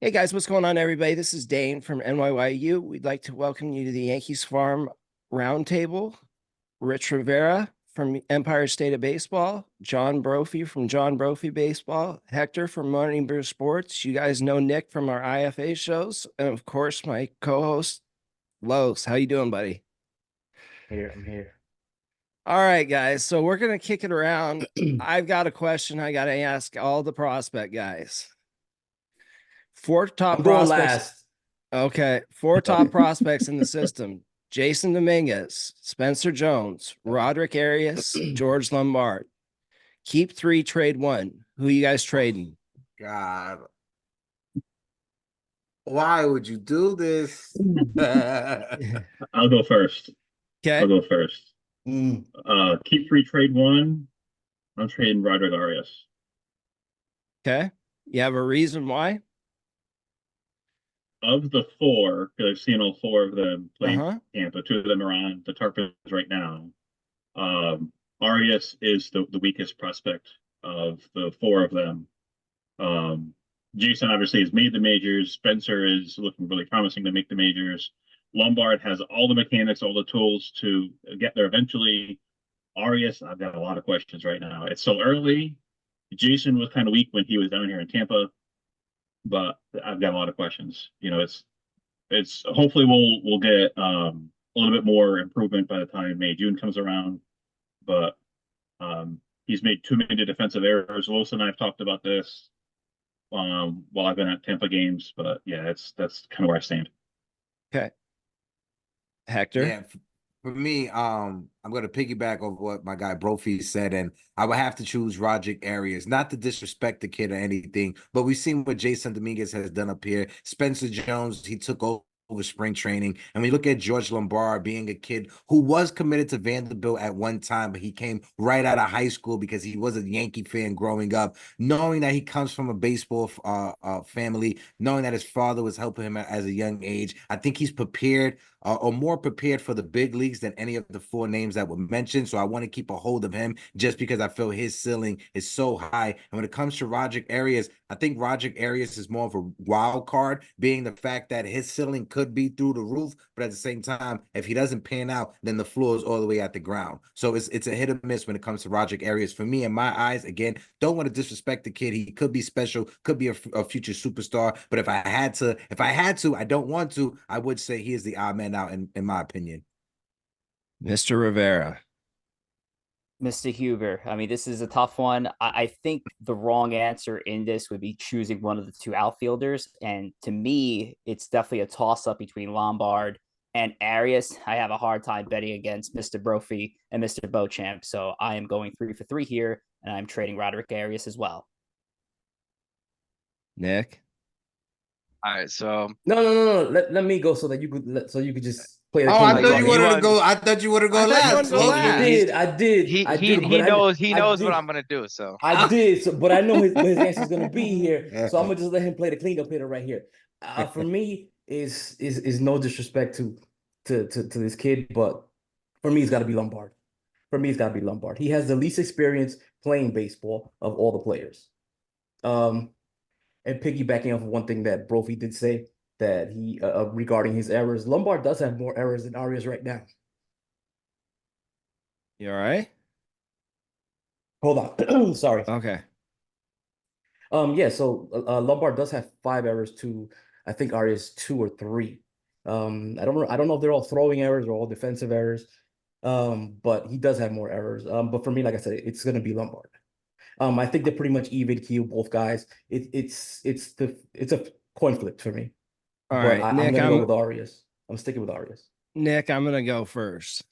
Hey guys, what's going on, everybody? This is Dane from NYYU. We'd like to welcome you to the Yankees Farm Roundtable. Rich Rivera from Empire State of Baseball, John Brophy from John Brophy Baseball, Hector from Morning Brew Sports. You guys know Nick from our IFA shows, and of course, my co-host Los. How you doing, buddy? I'm here. All right, guys. So we're gonna kick it around. I've got a question I got to ask all the prospect guys. Four top I'm going prospects. last. Okay, four top prospects in the system: Jason Dominguez, Spencer Jones, Roderick Arias, George Lombard. Keep three, trade one. Who you guys trading? God, why would you do this? I'll go first. I'll Okay, go first. Mm. Keep free trade one. I'm trading Roderick Arias. okay. You have a reason why? Of the four, because I've seen all four of them play in Uh-huh. Tampa. Two of them are on the Tarpons right now. Arias is the weakest prospect of the four of them. Um, Jason obviously has made the majors. Spencer is looking really promising to make the majors. Lombard has all the mechanics, all the tools to get there eventually. Arias, I've got a lot of questions right now. It's so early. Jason was kind of weak when he was down here in Tampa, but I've got a lot of questions. It's hopefully we'll get a little bit more improvement by the time May June comes around. But he's made too many defensive errors. Los and I have talked about this while I've been at Tampa games, but yeah, that's kind of where I stand. Okay. Hector. Yeah, for me, I'm gonna piggyback off what my guy Brophy said, and I would have to choose Roderick Arias. Not to disrespect the kid or anything, but we've seen what Jason Dominguez has done up here. Spencer Jones, he took over spring training, and we look at George Lombard being a kid who was committed to Vanderbilt at one time, but he came right out of high school because he was a Yankee fan growing up. Knowing that he comes from a baseball family, knowing that his father was helping him as a young age, I think he's prepared or more prepared for the big leagues than any of the four names that were mentioned. So I want to keep a hold of him just because I feel his ceiling is so high. And when it comes to Roderick Arias, I think Roderick Arias is more of a wild card, being the fact that his ceiling could be through the roof, but at the same time, if he doesn't pan out, then the floor is all the way at the ground. So it's a hit or miss when it comes to Roderick Arias. For me, in my eyes, again, don't want to disrespect the kid. He could be special, could be a future superstar. But if I had to, I don't want to, I would say he is the odd man out in my opinion. Mr. Rivera. Mr. Huber. I mean, this is a tough one. I think the wrong answer in this would be choosing one of the two outfielders. And to me, it's definitely a toss up between Lombard and Arias. I have a hard time betting against Mr. Brophy and Mr. Beauchamp. So I am going 3 for 3 here, and I'm trading Roderick Arias as well. Nick. All right, so No. Let me go so that you could just play the Oh, clean I up thought right you he here. wanted to was go. I thought you wanted to I go thought you wanted last. to go Well, I last. did, I did, I did, but he I knows what did, I'm gonna do. So I did. So, but I know what his answer is gonna be here, so I'm gonna just let him play the cleanup hitter right here. For me, is no disrespect to this kid, but for me, it's got to be Lombard. For me, it's got to be Lombard. He has the least experience playing baseball of all the players. Um, and piggybacking off of one thing that Brophy did say that he regarding his errors, Lombard does have more errors than Arias right now. You all right? Hold on, sorry. Okay. Yeah, so Lombard does have 5 errors to I think Arias 2 or 3. I don't know if they're all throwing errors or all defensive errors. But he does have more errors. But for me, like I said, it's gonna be Lombard. I think they're pretty much even keel, both guys. It's a coin flip for me. All But right. I'm gonna go with Arias. I'm sticking with Arias. Nick, I'm gonna go first.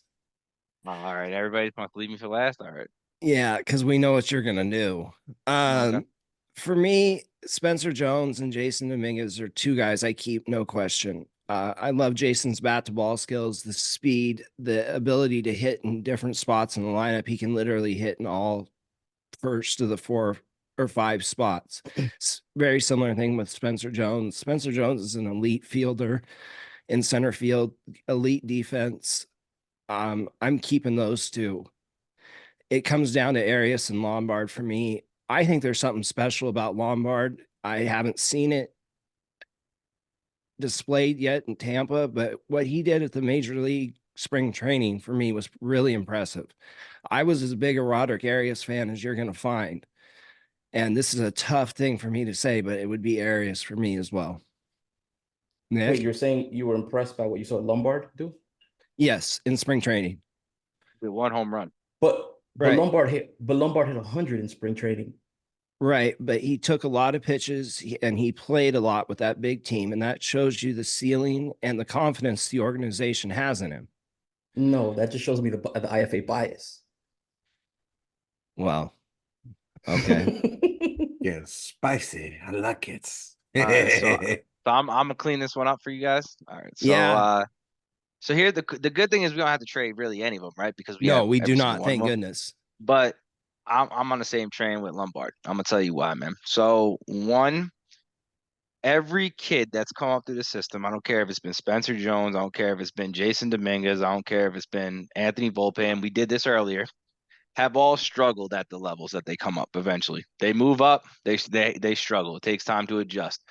all right, everybody's going to leave me for last. All right, Yeah, because we know what you're gonna do. okay. For me, Spencer Jones and Jason Dominguez are two guys I keep, no question. I love Jason's bat to ball skills, the speed, the ability to hit in different spots in the lineup. He can literally hit in all first of the 4 or 5 spots. It's very similar thing with Spencer Jones. Spencer Jones is an elite fielder in center field, elite defense. I'm keeping those two. It comes down to Arias and Lombard for me. I think there's something special about Lombard. I haven't seen it. displayed yet in Tampa, but what he did at the major league spring training for me was really impressive. I was as big a Roderick Arias fan as you're going to find. And this is a tough thing for me to say, but it would be Arias for me as well. Nick? Wait, you're saying you were impressed by what you saw Lombard do? Yes, in spring training. With 1 home run. But Right. Lombard hit 100 in spring training. Right, but he took a lot of pitches and he played a lot with that big team, and that shows you the ceiling and the confidence the organization has in him. No, that just shows me the IFA bias. Well, okay. Yeah, spicy. I like it. All right, so I'm gonna clean this one up for you guys. All right, so Yeah. So here the good thing is we don't have to trade really any of them, right? Because we No, have we do every single not. one of Thank them. goodness. But I'm on the same train with Lombard. I'm gonna tell you why, man. So one, every kid that's come up through the system, I don't care if it's been Spencer Jones, I don't care if it's been Jason Dominguez, I don't care if it's been Anthony Volpe, we did this earlier, have all struggled at the levels that they come up eventually. They move up, they struggle. It takes time to adjust.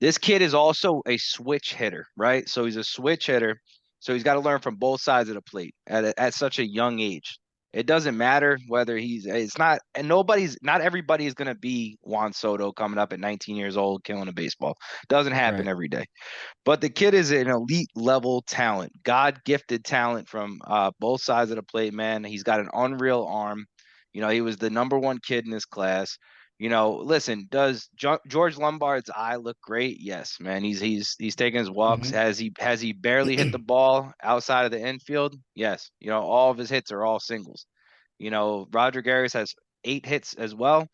This kid is also a switch hitter, right? So he's a switch hitter. So he's got to learn from both sides of the plate at such a young age. It doesn't matter whether not everybody is going to be Juan Soto coming up at 19 years old, killing a baseball. Doesn't happen every day. But the kid is an elite level talent, God gifted talent from both sides of the plate, man. He's got an unreal arm. You know, he was the #1 kid in his class. You know, listen, does George Lombard's eye look great? Yes, man. He's taking his walks. Mm-hmm. Has he barely hit the ball outside of the infield? Yes. You know, all of his hits are all singles. You know, Roger Garris has 8 hits as well.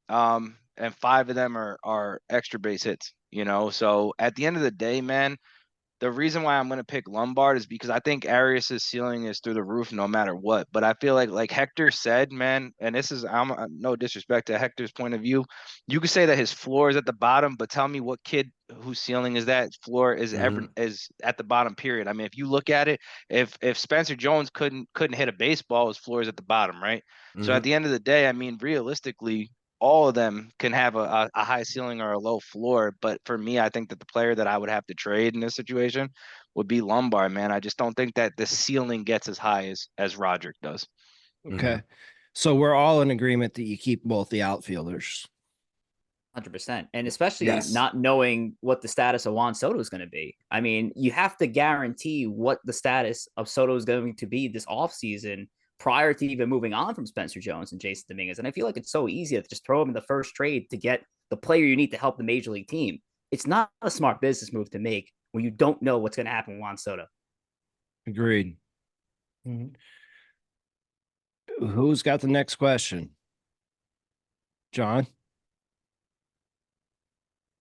And 5 of them are extra base hits, you know. So at the end of the day, man, the reason why I'm going to pick Lombard is because I think Arias's ceiling is through the roof no matter what. But I feel like Hector said, man, and this is I'm no disrespect to Hector's point of view. You could say that his floor is at the bottom, but tell me what kid whose ceiling is that floor is is at the bottom, period. I mean, if you look at it, if Spencer Jones couldn't hit a baseball, his floor is at the bottom, right? So at the end of the day, I mean, realistically, all of them can have a high ceiling or a low floor. But for me, I think that the player that I would have to trade in this situation would be Lombard, man. I just don't think that the ceiling gets as high as Roderick does. Okay. So we're all in agreement that you keep both the outfielders. 100%. And especially not knowing what the status of Juan Soto is going to be. I mean, you have to guarantee what the status of Soto is going to be this offseason prior to even moving on from Spencer Jones and Jason Dominguez. And I feel like it's so easy to just throw him in the first trade to get the player you need to help the major league team. It's not a smart business move to make when you don't know what's going to happen with Juan Soto. Agreed. Who's got the next question? John?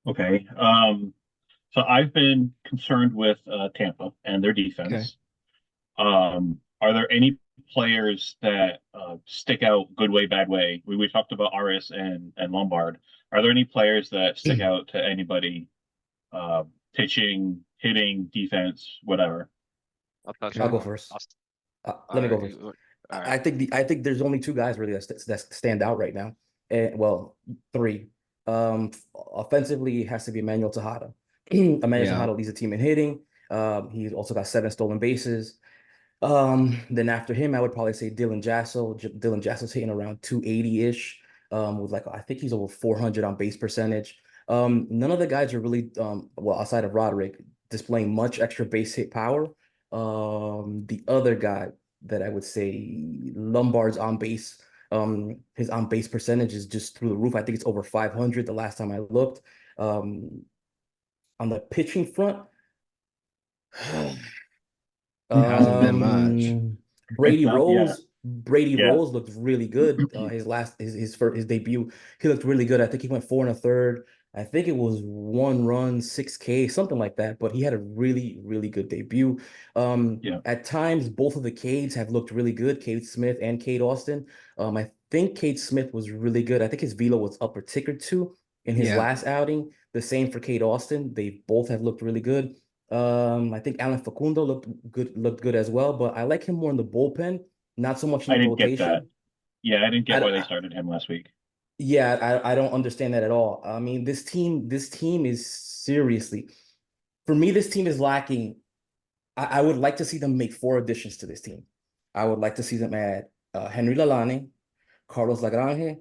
Okay. So I've been concerned with Tampa and their defense. Are there any players that stick out good way, bad way? We talked about Arias and Lombard. Are there any players that stick out to anybody? Pitching, hitting, defense, whatever. I'll go first. Let me go first. I think there's only 2 guys really that stand out right now, and well, 3. Offensively, it has to be Emmanuel Tejada. Tejada leads the team in hitting. He's also got 7 stolen bases. Then after him, I would probably say Dylan Jasso. Dylan Jasso's hitting around 280-ish, with I think he's over 400 on base percentage. None of the guys are really, well, outside of Roderick, displaying much extra base hit power. The other guy that I would say Lombard's on base, his on base percentage is just through the roof. I think it's over 500 the last time I looked. On the pitching front, hasn't been much. Brady Rose looked really good. His debut, he looked really good. I think he went 4 1/3. I think it was 1 run, 6K, something like that. But he had a really, really good debut. At times, both of the Cades have looked really good, Cade Smith and Cade Austin. I think Cade Smith was really good. I think his velo was up a tick or 2 in his last outing. The same for Cade Austin. They both have looked really good. I think Alan Facundo looked good as well, but I like him more in the bullpen, not so much in the rotation. Get that. Yeah, I didn't get why they started him last week. Yeah, I don't understand that at all. I mean, this team is seriously, For me, this team is lacking. I would like to see them make 4 additions to this team. I would like to see them add Henry Lalane, Carlos Lagrange,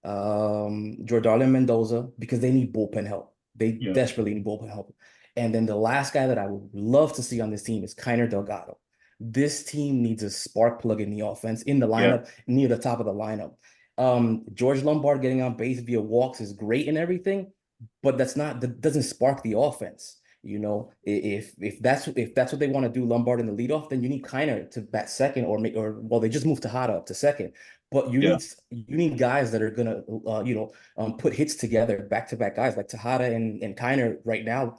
Jordan Mendoza, because they need bullpen help. They desperately need bullpen help. And then the last guy that I would love to see on this team is Kiner Delgado. This team needs a spark plug in the offense, in the lineup, near the top of the lineup. George Lombard getting on base via walks is great and everything, but that doesn't spark the offense. You know, if that's what they want to do, Lombard in the leadoff, then you need Kiner to bat second, or they just moved Tejada up to second. But you need guys that are gonna put hits together, back-to-back guys like Tejada and Kiner right now.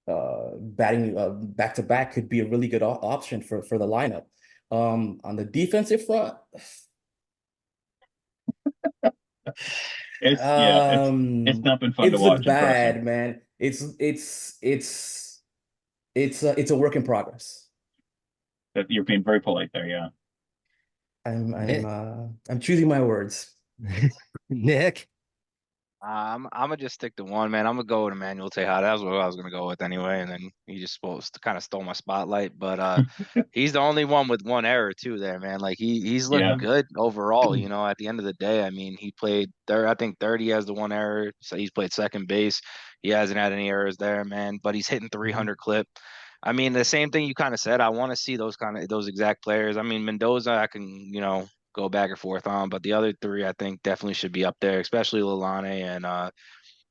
Batting back-to-back could be a really good option for the lineup. On the defensive front, it's not been fun to it's watch. looked bad, man. It's a work in progress. That you're being very polite there, yeah. I'm choosing my words. Nick. I'm gonna just stick to one, man. I'm gonna go with Emmanuel Tejada. That was what I was gonna go with anyway, and then he just kind of stole my spotlight. But he's the only one with one error too, there, man. Like he's looked good overall. You know, at the end of the day, I mean, he played third. I think 30 has the one error, so he's played second base. He hasn't had any errors there, man. But he's hitting 300 clip. I mean, the same thing you kind of said. I want to see those exact players. I mean, Mendoza, I can go back and forth on, but the other 3 I think definitely should be up there, especially Lalane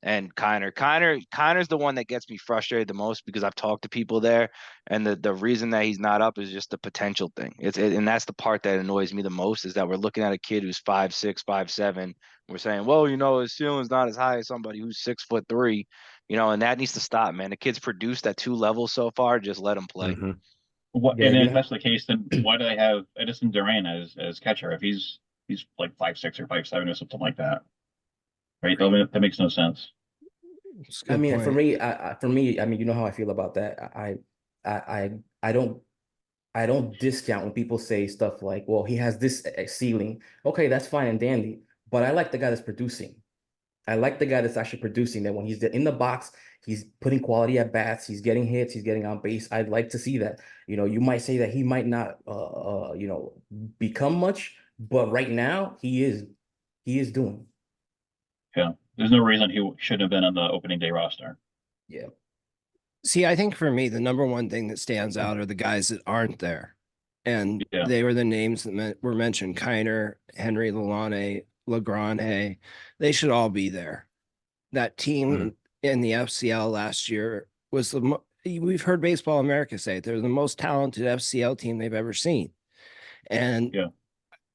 and Kiner. Kiner's the one that gets me frustrated the most because I've talked to people there, and the reason that he's not up is just the potential thing. And that's the part that annoys me the most, is that we're looking at a kid who's 5'6", 5'7". We're saying, well, his ceiling's not as high as somebody who's 6'3", and that needs to stop, man. The kid's produced at 2 levels so far. Just let him play. Mm-hmm. And if that's the case, then why do they have Edison Duran as catcher if he's like 5'6" or 5'7" or something like that? Right? That makes no sense. I mean, for me, I mean, you know how I feel about that. I don't discount when people say stuff like, well, he has this ceiling. Okay, that's fine and dandy. But I like the guy that's producing. I like the guy that's actually producing, that when he's in the box, he's putting quality at bats, he's getting hits, he's getting on base. I'd like to see that. You might say that he might not become much, but right now he is doing. Yeah. There's no reason he shouldn't have been on the opening day roster. Yeah. See, I think for me, the number one thing that stands out are the guys that aren't there. And they were the names that were mentioned: Kiner, Henry Lalane, Lagrange. They should all be there. That team in the FCL last year was we've heard Baseball America say it, they're the most talented FCL team they've ever seen. And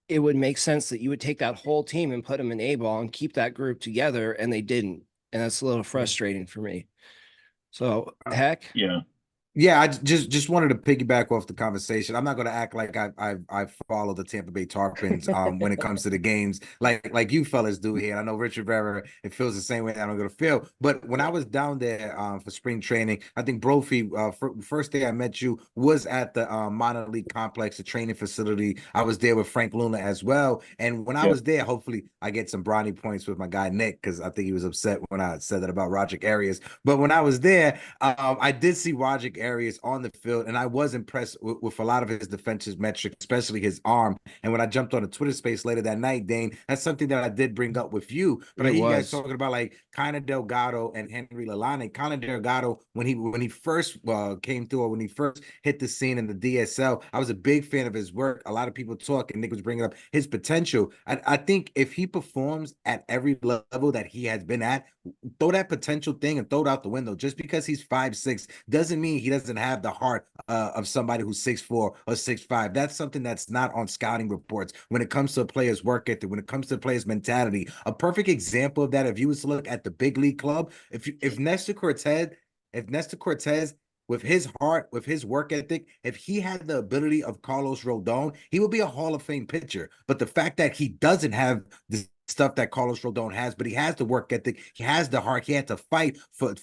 it would make sense that you would take that whole team and put them in A-ball and keep that group together, and they didn't. And that's a little frustrating for me. So, Heck? Yeah, I just wanted to piggyback off the conversation. I'm not going to act like I follow the Tampa Bay Tarpons when it comes to the games like you fellas do here. I know Rich Rivera, it feels the same way I'm going to feel. But when I was down there for spring training, I think Brophy, first day I met you was at the minor league complex, the training facility. I was there with Frank Luna as well. And when I was there, hopefully I get some brownie points with my guy Nick, because I think he was upset when I said that about Roger Arias. But when I was there, I did see Roger Arias on the field, and I was impressed with a lot of his defensive metrics, especially his arm. And when I jumped on a Twitter space later that night, Dane, that's something that I did bring up with you. But I hear you guys talking about like Kiner Delgado and Henry Lalane. Kiner Delgado, when he first came through, or when he first hit the scene in the DSL, I was a big fan of his work. A lot of people talk, and Nick was bringing up his potential. I think if he performs at every level that he has been at, throw that potential thing and throw it out the window. Just because he's 5'6" doesn't mean he doesn't have the heart of somebody who's 6'4" or 6'5". That's something that's not on scouting reports when it comes to a player's work ethic, when it comes to a player's mentality. A perfect example of that, if you was to look at the big league club, if Nestor Cortez, with his heart, with his work ethic, if he had the ability of Carlos Rodon, he would be a Hall of Fame pitcher. But the fact that he doesn't have the stuff that Carlos Rodon has, but he has the work ethic, he has the heart, he had to fight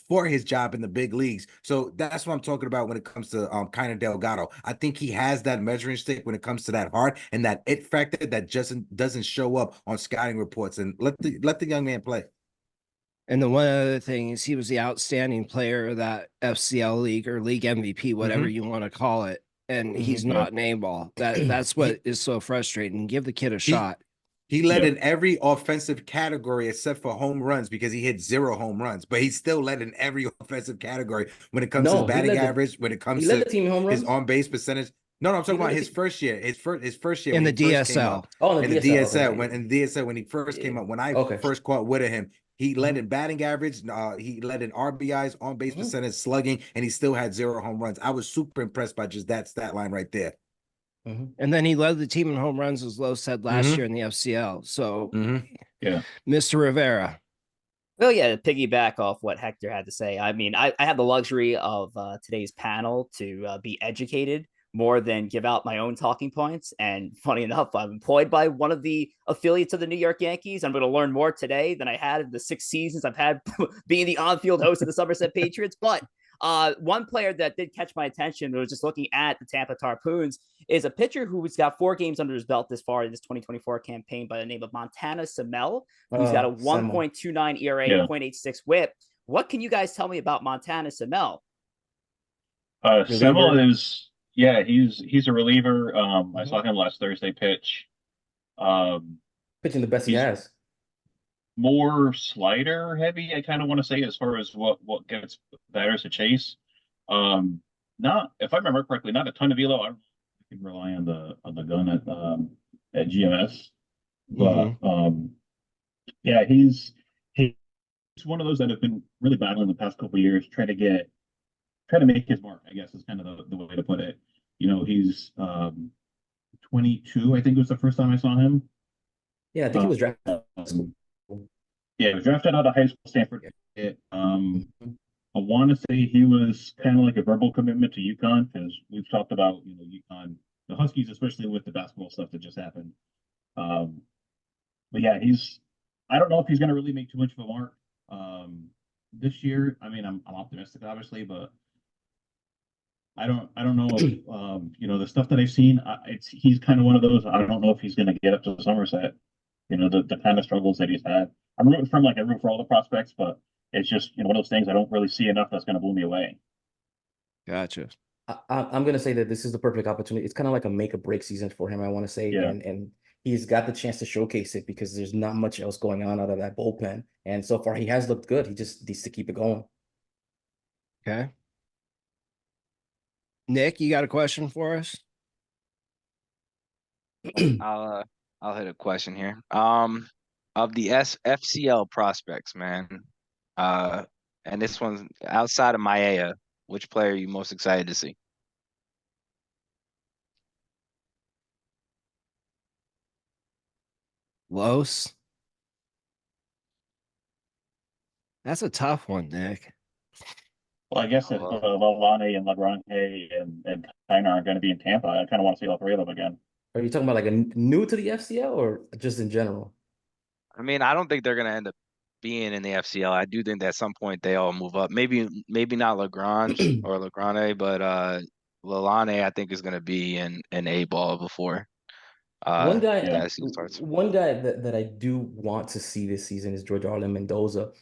for his job in the big leagues. So that's what I'm talking about when it comes to Kiner Delgado. I think he has that measuring stick when it comes to that heart and that it factor that just doesn't show up on scouting reports. And let the young man play. And the one other thing is he was the outstanding player of that FCL league or league MVP, whatever you want to call it. And he's not an A-ball. That's what is so frustrating. Give the kid a shot. He led in every offensive category except for home runs because he hit 0 home runs, but he still led in every offensive category when it comes to his batting average, when it comes to the team in home runs? his on-base percentage. No, I'm talking about his first year. His first year in when the he first came DSL. up. Oh, in the DSL. When he first came up, when I first caught with him, he led in batting average. He led in RBIs, on base percentage, slugging, and he still had 0 home runs. I was super impressed by just that stat line right there. And then he led the team in home runs, as Lo said last year in the FCL. So, Mr. Rivera. Well, yeah, to piggyback off what Hector had to say, I mean, I had the luxury of today's panel to be educated more than give out my own talking points. And funny enough, I'm employed by one of the affiliates of the New York Yankees. I'm going to learn more today than I had in the 6 seasons I've had being the on-field host of the Somerset Patriots. But one player that did catch my attention, was just looking at the Tampa Tarpoons, is a pitcher who's got 4 games under his belt this far in this 2024 campaign by the name of Montana Semel, who's got a 1.29 ERA, 0.86 whip. What can you guys tell me about Montana Semel? Semel is, he's a reliever. I saw him last Thursday pitch. Pitching the best he has. More slider heavy, I kind of want to say, as far as what gets batters to chase. Not, if I remember correctly, not a ton of velo. I can rely on the gun at GMS, but he's one of those that have been really battling the past couple of years, trying to make his mark, I guess is kind of the way to put it. You know, he's 22, I think it was the first time I saw him. Yeah, I think he was drafted. Yeah, he was drafted out of high school, Stanford. I want to say he was kind of like a verbal commitment to UConn, because we've talked about, UConn, the Huskies, especially with the basketball stuff that just happened. But yeah, I don't know if he's going to really make too much of a mark this year. I mean, I'm optimistic, obviously, but I don't know if, the stuff that I've seen, he's kind of one of those. I don't know if he's going to get up to Somerset. The kind of struggles that he's had. I'm rooting for him like I root for all the prospects, but it's just, one of those things I don't really see enough that's going to blow me away. Gotcha. I'm going to say that this is the perfect opportunity. It's kind of like a make or break season for him, I want to say. Yeah. And he's got the chance to showcase it because there's not much else going on out of that bullpen. And so far, he has looked good. He just needs to keep it going. Okay. Nick, you got a question for us? I'll hit a question here. Of the FCL prospects, man, and this one's outside of Maya, which player are you most excited to see? Los. That's a tough one, Nick. Well, I guess if Lalane and Lagrange and Kiner are going to be in Tampa, I kind of want to see all 3 of them again. Are you talking about like a new to the FCL or just in general? I mean, I don't think they're going to end up being in the FCL. I do think that at some point they all move up. Maybe not Lagrange or Lagrange, but Lalane I think is going to be in A-ball before. One guy that I do want to see this season is George Arlen Mendoza.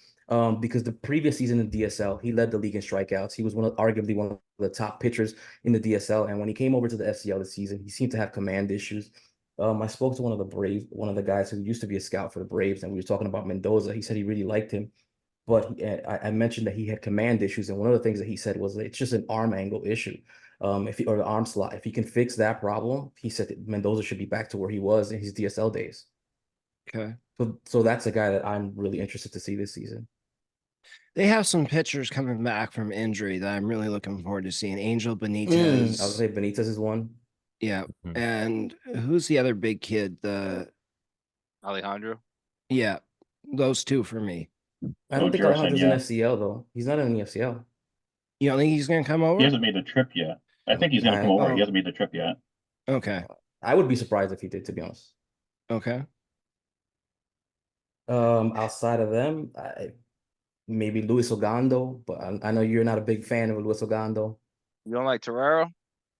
Because the previous season in DSL, he led the league in strikeouts. He was arguably one of the top pitchers in the DSL. And when he came over to the FCL this season, he seemed to have command issues. I spoke to one of the guys who used to be a scout for the Braves, and we were talking about Mendoza. He said he really liked him, but I mentioned that he had command issues. And one of the things that he said was it's just an arm angle issue. Or the arm slot. If he can fix that problem, he said that Mendoza should be back to where he was in his DSL days. Okay. So that's a guy that I'm really interested to see this season. They have some pitchers coming back from injury that I'm really looking forward to seeing. Angel Benitez. I would say Benitez is one. Yeah. And who's the other big kid? Alejandro? Yeah. Those 2 for me. I don't think Alejandro's in FCL, though. He's not in the FCL. You don't think he's going to come over? He hasn't made the trip yet. I think he's going to come over. He hasn't made the trip yet. Okay. I would be surprised if he did, to be honest. Okay. Outside of them, maybe Luis Ogando, but I know you're not a big fan of Luis Ogando. You don't like Torero?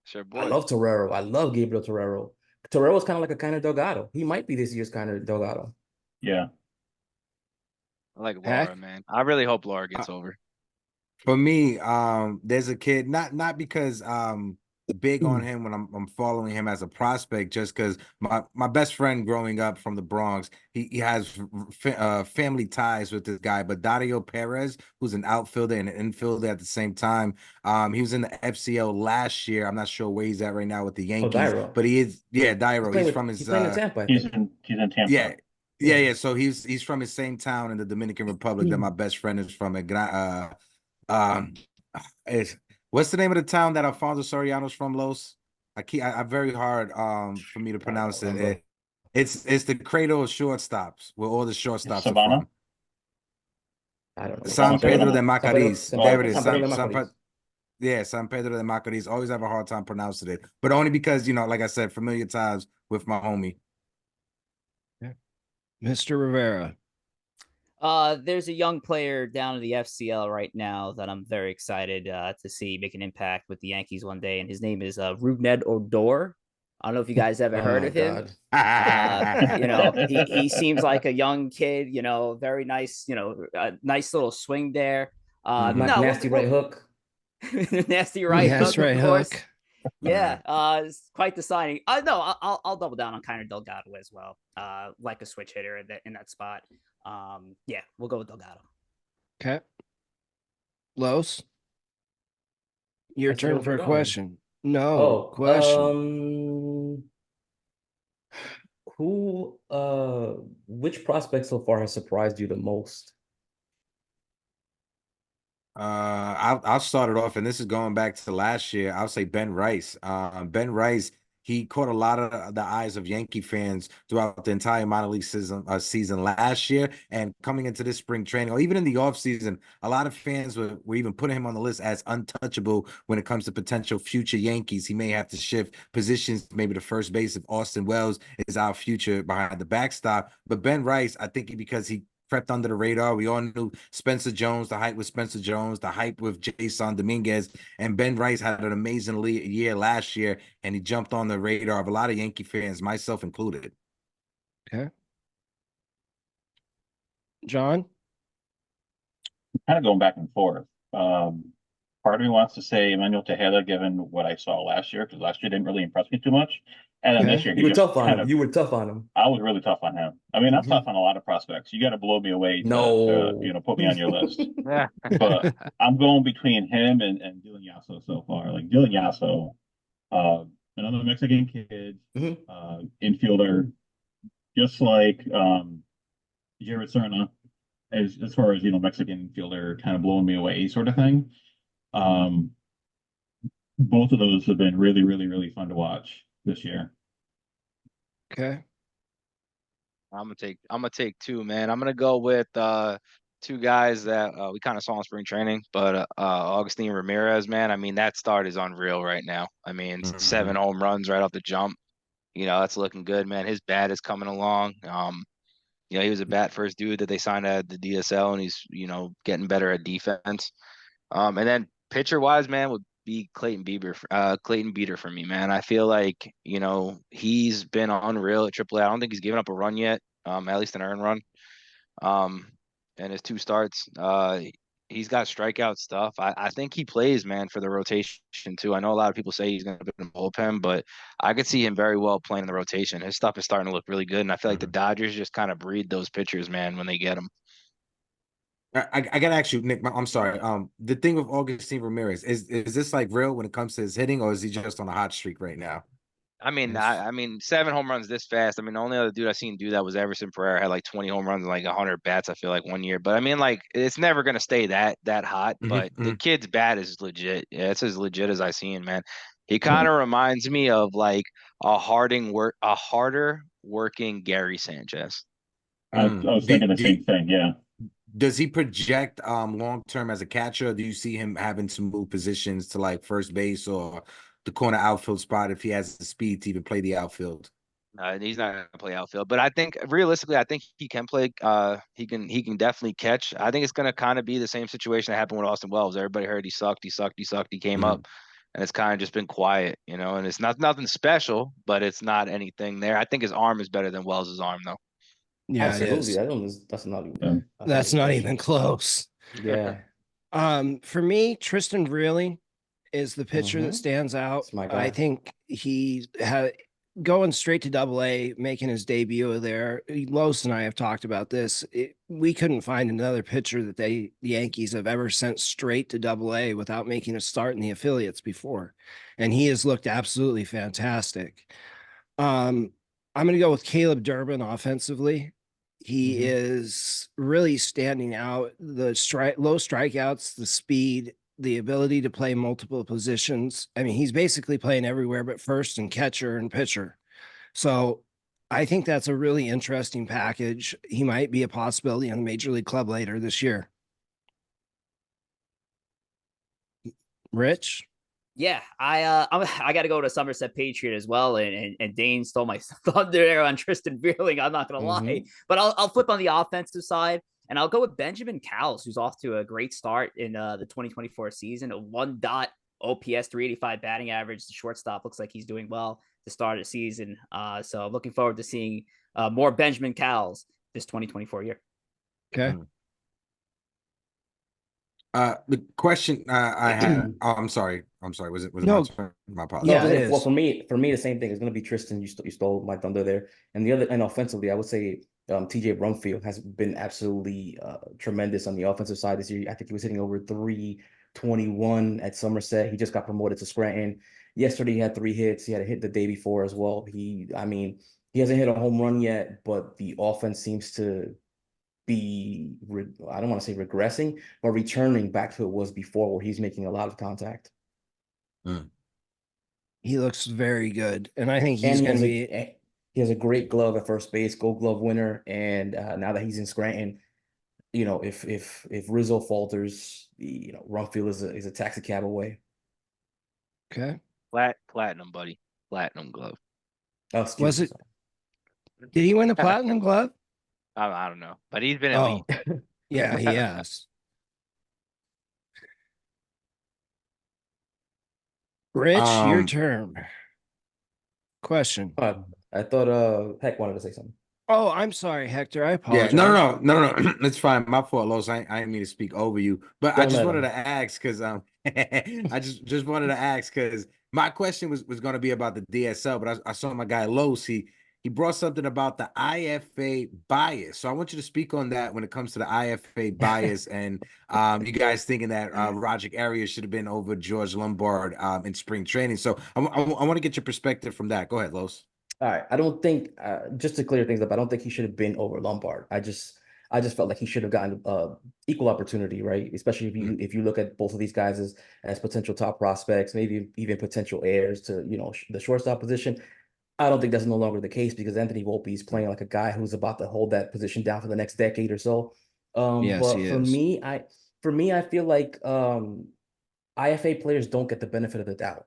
Sure, boy. I love Torero. I love Gabriel Torero. Torero's kind of like a Kiner Delgado. He might be this year's Kiner Delgado. Yeah. I like Heck? Laura, man. I really hope Laura gets over. For me, there's a kid, not because big on him when I'm following him as a prospect, just because my best friend growing up from the Bronx, he has family ties with this guy, but Dario Perez, who's an outfielder and an infielder at the same time. He was in the FCL last year. I'm not sure where he's at right now with the Oh, Yankees, Dairo. but he is, yeah, Dairo. He's playing in Tampa, I He's think. in Tampa. yeah. Yeah. So he's from his same town in the Dominican Republic that my best friend is from. Um, it's, what's the name of the town that Alfonso Soriano's from, Los? I very hard for me to I don't pronounce it. remember. It's the cradle of shortstops where all the shortstops are Savannah. from. I don't know. San Pedro de San Pedro, Macorís. San There Pedro, it is. San Pedro de Macorís. Yeah, San Pedro de Macorís. Always have a hard time pronouncing it, but only because, like I said, familiar ties with my homie. Mr. Rivera. There's a young player down in the FCL right now that I'm very excited to see make an impact with the Yankees one day, and his name is Rougned Odor. I don't know if you guys ever Oh heard my of him. God. He seems like a young kid, very nice, a nice little swing there. Nasty right hook. Nasty right Yes, hook, right of course. hook. Yeah, it's quite the signing. No, I'll double down on Kiner Delgado as well. Like a switch hitter in that spot. Yeah, we'll go with Delgado. Okay. Los, your I said it turn was for a Rodon. question. No Oh, question. which prospect so far has surprised you the most? I'll start it off, and this is going back to last year. I'll say Ben Rice. Ben Rice, he caught a lot of the eyes of Yankee fans throughout the entire minor league season last year, and coming into this spring training, or even in the offseason, a lot of fans were even putting him on the list as untouchable when it comes to potential future Yankees. He may have to shift positions, maybe the first base if Austin Wells is our future behind the backstop. But Ben Rice, I think because he crept under the radar. We all knew Spencer Jones, the hype with Spencer Jones, the hype with Jason Dominguez, and Ben Rice had an amazing year last year, and he jumped on the radar of a lot of Yankee fans, myself included. Okay. John? Kind of going back and forth. Part of me wants to say Emmanuel Tejeda, given what I saw last year, because last year didn't really impress me too much. And then this year, You were tough on him. You were tough on him. I was really tough on him. I mean, I'm tough on a lot of prospects. You got to blow me away to put me on your list. But I'm going between him and Dylan Yasso so far. Like Dylan Yasso, another Mexican kid, infielder, just like Jared Serna, as far as Mexican infielder, kind of blowing me away, sort of thing. Both of those have been really, really, really fun to watch this year. Okay. I'm gonna take two, man. I'm gonna go with two guys that we kind of saw in spring training, but Augustine Ramirez, man. I mean, that start is unreal right now. I mean, 7 home runs right off the jump. That's looking good, man. His bat is coming along. He was a bat first dude that they signed at the DSL, and he's getting better at defense. And then pitcher wise, man, would be Clayton Beeter for me, man. I feel like he's been unreal at AAA. I don't think he's given up a run yet, at least an earned run. And his 2 starts, he's got strikeout stuff. I think he plays, man, for the rotation too. I know a lot of people say he's going to be in the bullpen, but I could see him very well playing in the rotation. His stuff is starting to look really good, and I feel like the Dodgers just kind of breed those pitchers, man, when they get them. I gotta ask you, Nick. I'm sorry. The thing with Augustine Ramirez is this like real when it comes to his hitting, or is he just on a hot streak right now? I mean, 7 home runs this fast. I mean, the only other dude I seen do that was Everson Pereira, had like 20 home runs and like 100 bats. I feel like one year, but I mean, like it's never gonna stay that hot. But the kid's bat is legit. Yeah, it's as legit as I seen, man. He kind of reminds me of like a harder working Gary Sanchez. I was thinking the same thing. Yeah. Does he project long term as a catcher? Or do you see him having to move positions to like first base or the corner outfield spot if he has the speed to even play the outfield? He's not going to play outfield, but I think realistically, I think he can play. He can definitely catch. I think it's going to kind of be the same situation that happened with Austin Wells. Everybody heard he sucked. He came up, and it's kind of just been quiet, And it's nothing special, but it's not anything there. I think his arm is better than Wells's arm, though. Yeah, it Absolutely. is. That's not even Yeah. That's not question. even close. Yeah. For me, Tristan really is the pitcher that Mhm. stands out. That's my I guy. think he had going straight to Double A, making his debut there. Los and I have talked about this. We couldn't find another pitcher that the Yankees have ever sent straight to Double A without making a start in the affiliates before, and he has looked absolutely fantastic. I'm going to go with Caleb Durbin offensively. He Mhm. is really standing out. The low strikeouts, the speed, the ability to play multiple positions. I mean, he's basically playing everywhere but first and catcher and pitcher. So I think that's a really interesting package. He might be a possibility on the major league club later this year. Rich? Yeah, I got to go to Somerset Patriot as well, and Dayne stole my thunder there on Tristan Veerling. I'm not gonna lie, but I'll flip on the offensive side, and I'll go with Benjamin Cowles, who's off to a great start in the 2024 season. A 1 OPS, 385 batting average. The shortstop looks like he's doing well to start the season. So I'm looking forward to seeing more Benjamin Cowles this 2024 year. Okay. The question I had. Oh, I'm sorry. Was it my No. turn? My No, apologies. Yeah, it well, is. for me, the same thing. It's going to be Tristan. You stole my thunder there. And offensively, I would say TJ Brumfield has been absolutely tremendous on the offensive side this year. I think he was hitting over 321 at Somerset. He just got promoted to Scranton. Yesterday, he had 3 hits. He had a hit the day before as well. I mean, he hasn't hit a home run yet, but the offense seems to be, I don't want to say regressing, but returning back to what it was before, where he's making a lot of contact. He looks very good. And I think And he's going to be. he has a great glove at first base, Gold Glove winner. And now that he's in Scranton, if Rizzo falters, Rumfield is a taxi cab away. Okay. Platinum, buddy. Platinum glove. Oh, Was me. it? Did he win the platinum glove? I don't know, but he's been Oh, elite. yeah, he has. Rich, your turn. Question. I thought Heck wanted to say something. Oh, I'm sorry, Hector. I Yeah, apologize. no. It's fine. My fault, Los. I didn't mean to speak over you, but I just wanted to ask because I just wanted to ask because my question was going to be about the DSL, but I saw my guy Los. He brought something about the IFA bias, so I want you to speak on that when it comes to the IFA bias and you guys thinking that Roger Arias should have been over George Lombard in spring training. So I want to get your perspective from that. Go ahead, Los. All right. I don't think just to clear things up, I don't think he should have been over Lombard. I just felt like he should have gotten equal opportunity, right? Especially if you look at both of these guys as potential top prospects, maybe even potential heirs to the shortstop position. I don't think that's no longer the case because Anthony Volpe is playing like a guy who's about to hold that position down for the next decade or so. Yes, But he is. for me, I feel like IFA players don't get the benefit of the doubt.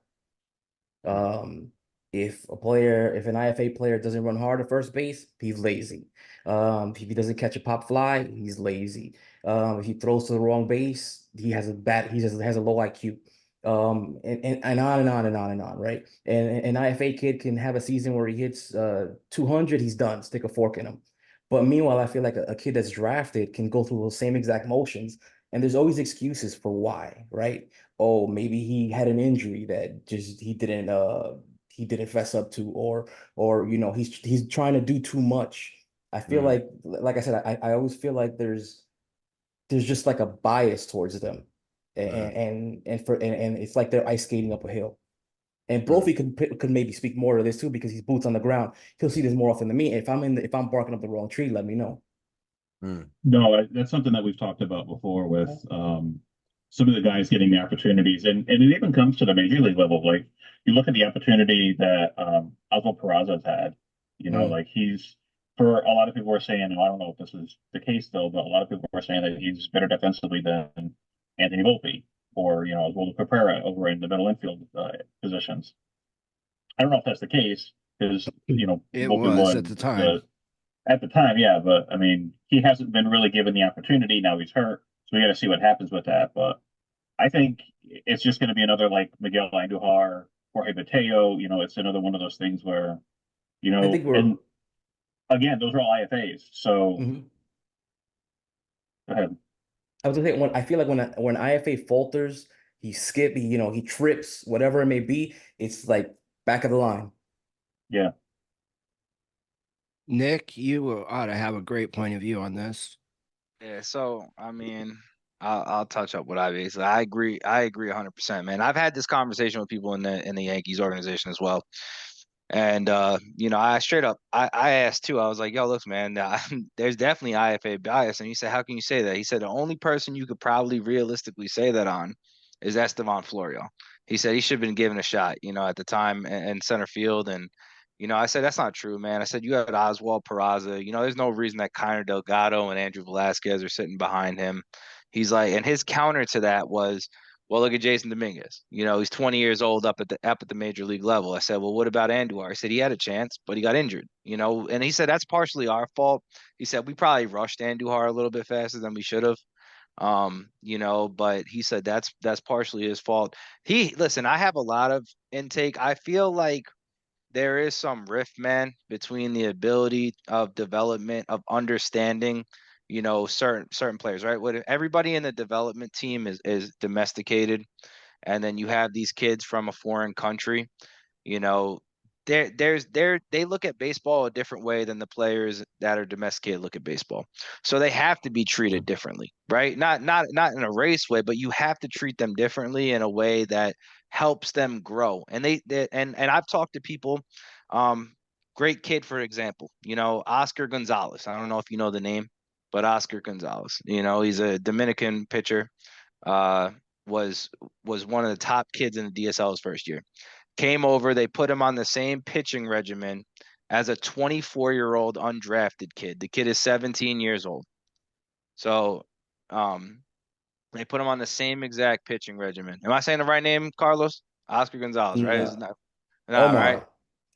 If an IFA player doesn't run hard at first base, he's lazy. If he doesn't catch a pop fly, he's lazy. If he throws to the wrong base, he has a low IQ. And on and on and on and on, right? And an IFA kid can have a season where he hits 200, he's done, stick a fork in him. But meanwhile, I feel like a kid that's drafted can go through those same exact motions, and there's always excuses for why, right? Oh, maybe he had an injury that just he didn't fess up to, or he's trying to do too much. I feel like I said, I always feel like there's just like a bias towards them, and it's like they're ice skating up a hill. And Brophy could maybe speak more to this too because he's boots on the ground. He'll see this more often than me. If I'm barking up the wrong tree, let me know. No, that's something that we've talked about before with some of the guys getting the opportunities, and it even comes to the major league level. Like you look at the opportunity that Oswald Peraza's had. Like he's for a lot of people are saying, I don't know if this is the case though, but a lot of people are saying that he's better defensively than Anthony Volpe or Oswaldo Cabrera over in the middle infield positions. I don't know if that's the case because It Volpe was at won the time. at the time, yeah, but I mean, he hasn't been really given the opportunity. Now he's hurt, so we got to see what happens with that. But I think it's just going to be another like Miguel Andujar, Jorge Mateo. It's another one of those things where, I think we're and again, those are all IFAs. So Mhm. go ahead. I was gonna say when I feel like when IFA falters, he skip, he trips, whatever it may be, it's like back of the line. Yeah. Nick, you ought to have a great point of view on this. Yeah, so I mean, I'll touch up what I basically. I agree. I agree 100%, man. I've had this conversation with people in the Yankees organization as well. And I straight up I asked too. I was like, "Yo, look, man, there's definitely IFA bias." And he said, "How can you say that?" He said, "The only person you could probably realistically say that on is Estevan Florio." He said he should have been given a shot, at the time in center field. And I said that's not true, man. I said you had Oswald Peraza. There's no reason that Kiner Delgado and Andrew Velasquez are sitting behind him. He's like, and his counter to that was, well, look at Jason Dominguez. He's 20 years old up at the major league level. I said, well, what about Andujar? I said he had a chance, but he got injured. And he said that's partially our fault. He said we probably rushed Andujar a little bit faster than we should have. But he said that's partially his fault. Listen, I have a lot of intake. I feel like there is some rift, man, between the ability of development of understanding, certain players, right? What everybody in the development team is domesticated, and then you have these kids from a foreign country, you know, they look at baseball a different way than the players that are domesticated look at baseball. So they have to be treated differently, right? Not in a race way, but you have to treat them differently in a way that helps them grow. And and I've talked to people, great kid, for example, Oscar Gonzalez. I don't know if you know the name, but Oscar Gonzalez, he's a Dominican pitcher, uh, was one of the top kids in the DSL his first year. Came over, they put him on the same pitching regimen as a 24-year-old undrafted kid. The kid is 17 years old. So they put him on the same exact pitching regimen. Am I saying the right name, Carlos? Oscar Gonzalez, right? Is not, no, right? Omar.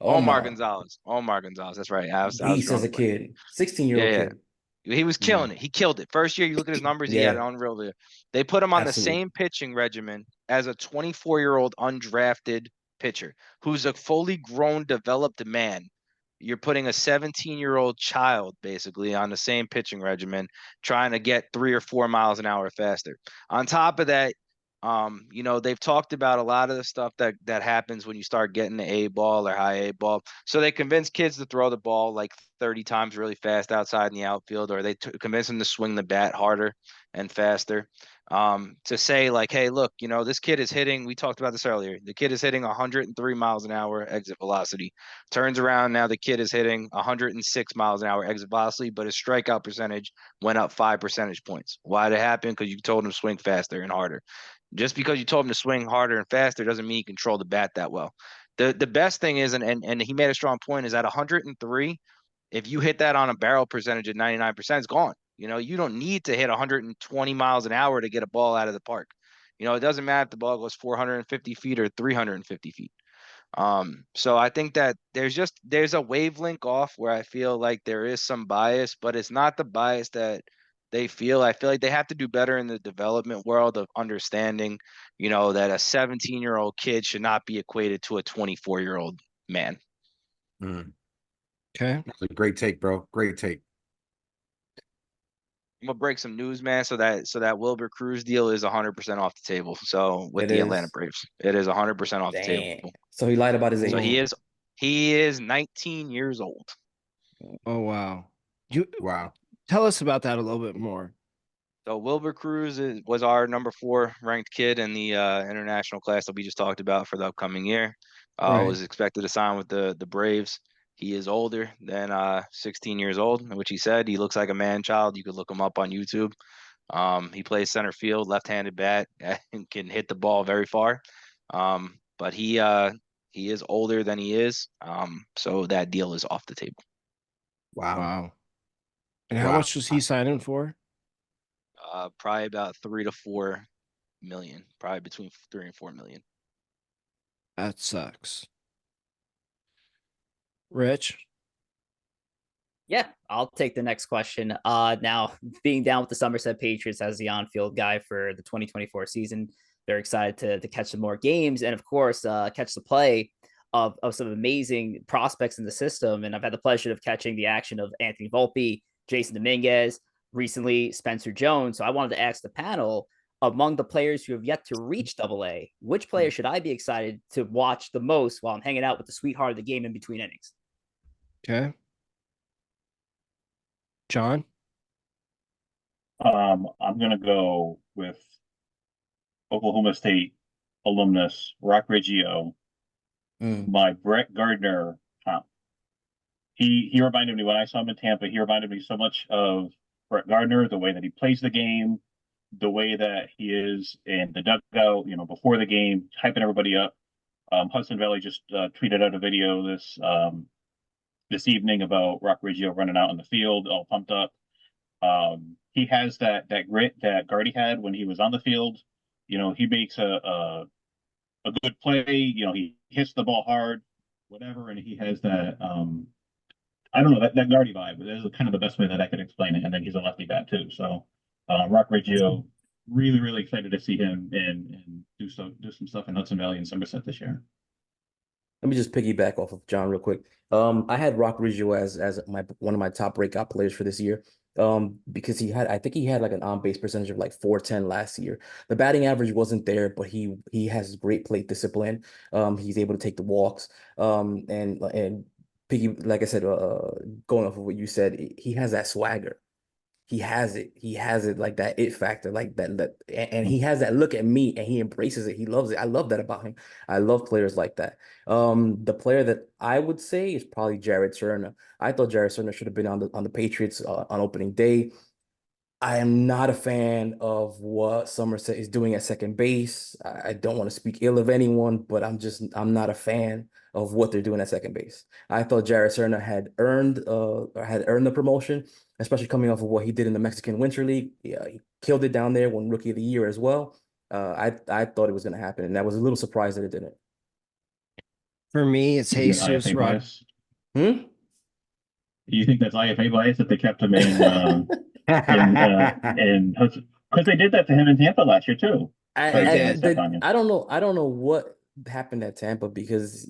Omar Omar. Gonzalez. Omar Gonzalez. That's right. I was Beast as drawing a a blank. kid. 16-year-old Yeah, kid. yeah. He was killing it. He killed it. First year, you look at his numbers, he had Yeah, an unreal year. They put him on the absolutely. same pitching regimen as a 24-year-old undrafted pitcher who's a fully grown, developed man. You're putting a 17-year-old child basically on the same pitching regimen, trying to get 3 or 4 miles an hour faster. On top of that, they've talked about a lot of the stuff that happens when you start getting the A ball or high A ball. So they convince kids to throw the ball like 30 times really fast outside in the outfield, or they convince them to swing the bat harder and faster. To say like, hey, look, this kid is hitting. We talked about this earlier. The kid is hitting 103 miles an hour exit velocity. Turns around now, the kid is hitting 106 miles an hour exit velocity, but his strikeout percentage went up 5 percentage points. Why did it happen? Because you told him to swing faster and harder. Just because you told him to swing harder and faster doesn't mean he control the bat that well. The best thing is, and he made a strong point, is at 103, if you hit that on a barrel percentage at 99%, it's gone. You don't need to hit 120 miles an hour to get a ball out of the park. It doesn't matter if the ball goes 450 feet or 350 feet. So I think that there's a wavelength off where I feel like there is some bias, but it's not the bias that they feel. I feel like they have to do better in the development world of understanding, that a 17-year-old kid should not be equated to a 24-year-old man. Okay. That's a great take, bro. Great take. I'm gonna break some news, man. So that Wilbur Cruz deal is 100% off the table. So with the Atlanta Braves, it is 100% off the table. So he lied about his age. So he is 19 years old. Oh wow. Wow. Tell us about that a little bit more. So Wilbur Cruz was our number 4 ranked kid in the international class that we just talked about for the upcoming year. Right. Was expected to sign with the Braves. He is older than 16 years old, which he said. He looks like a man child. You could look him up on YouTube. He plays center field, left-handed bat, and can hit the ball very far. But he is older than he is. So that deal is off the table. Wow. And how much was he signing for? Probably about 3 to 4 million. Probably between 3 and 4 million. That sucks. Rich? Yeah, I'll take the next question. Now, being down with the Somerset Patriots as the on-field guy for the 2024 season, very excited to catch some more games and, of course, catch the play of some amazing prospects in the system. And I've had the pleasure of catching the action of Anthony Volpe, Jason Dominguez, recently Spencer Jones. So I wanted to ask the panel, among the players who have yet to reach AA, which player should I be excited to watch the most while I'm hanging out with the sweetheart of the game in between innings? Okay. John? I'm gonna go with Oklahoma State alumnus Rock Reggio, my Brett Gardner comp. He reminded me when I saw him in Tampa, he reminded me so much of Brett Gardner, the way that he plays the game, the way that he is in the dugout, before the game, hyping everybody up. Hudson Valley just tweeted out a video this evening about Rock Reggio running out in the field, all pumped up. He has that grit that Gardy had when he was on the field. He makes a good play. He hits the ball hard, whatever, and he has that. I don't know, that Gardy vibe. That is kind of the best way that I could explain it. And then he's a lefty bat too. So Rock Reggio, really, really excited to see him and do some stuff in Hudson Valley and Somerset this year. Let me just piggyback off of John real quick. I had Rock Reggio as one of my top breakout players for this year. Because I think he had like an on-base percentage of like 410 last year. The batting average wasn't there, but he has great plate discipline. He's able to take the walks. And like I said, going off of what you said, he has that swagger. He has it. He has it, like that it factor, like that. And he has that look at me, and he embraces it. He loves it. I love that about him. I love players like that. The player that I would say is probably Jared Turner. I thought Jared Turner should have been on the Patriots on opening day. I am not a fan of what Somerset is doing at second base. I don't want to speak ill of anyone, but I'm not a fan of what they're doing at second base. I thought Jared Serna had earned the promotion, especially coming off of what he did in the Mexican Winter League. Yeah, he killed it down there, won Rookie of the Year as well. I thought it was going to happen, and I was a little surprised that it didn't. For me, it's Jesus IFA Rod. bias? Hmm? Do you think that's IFA bias that they kept him in because they did that to him in Tampa last year too? I don't know. I don't know what happened at Tampa, because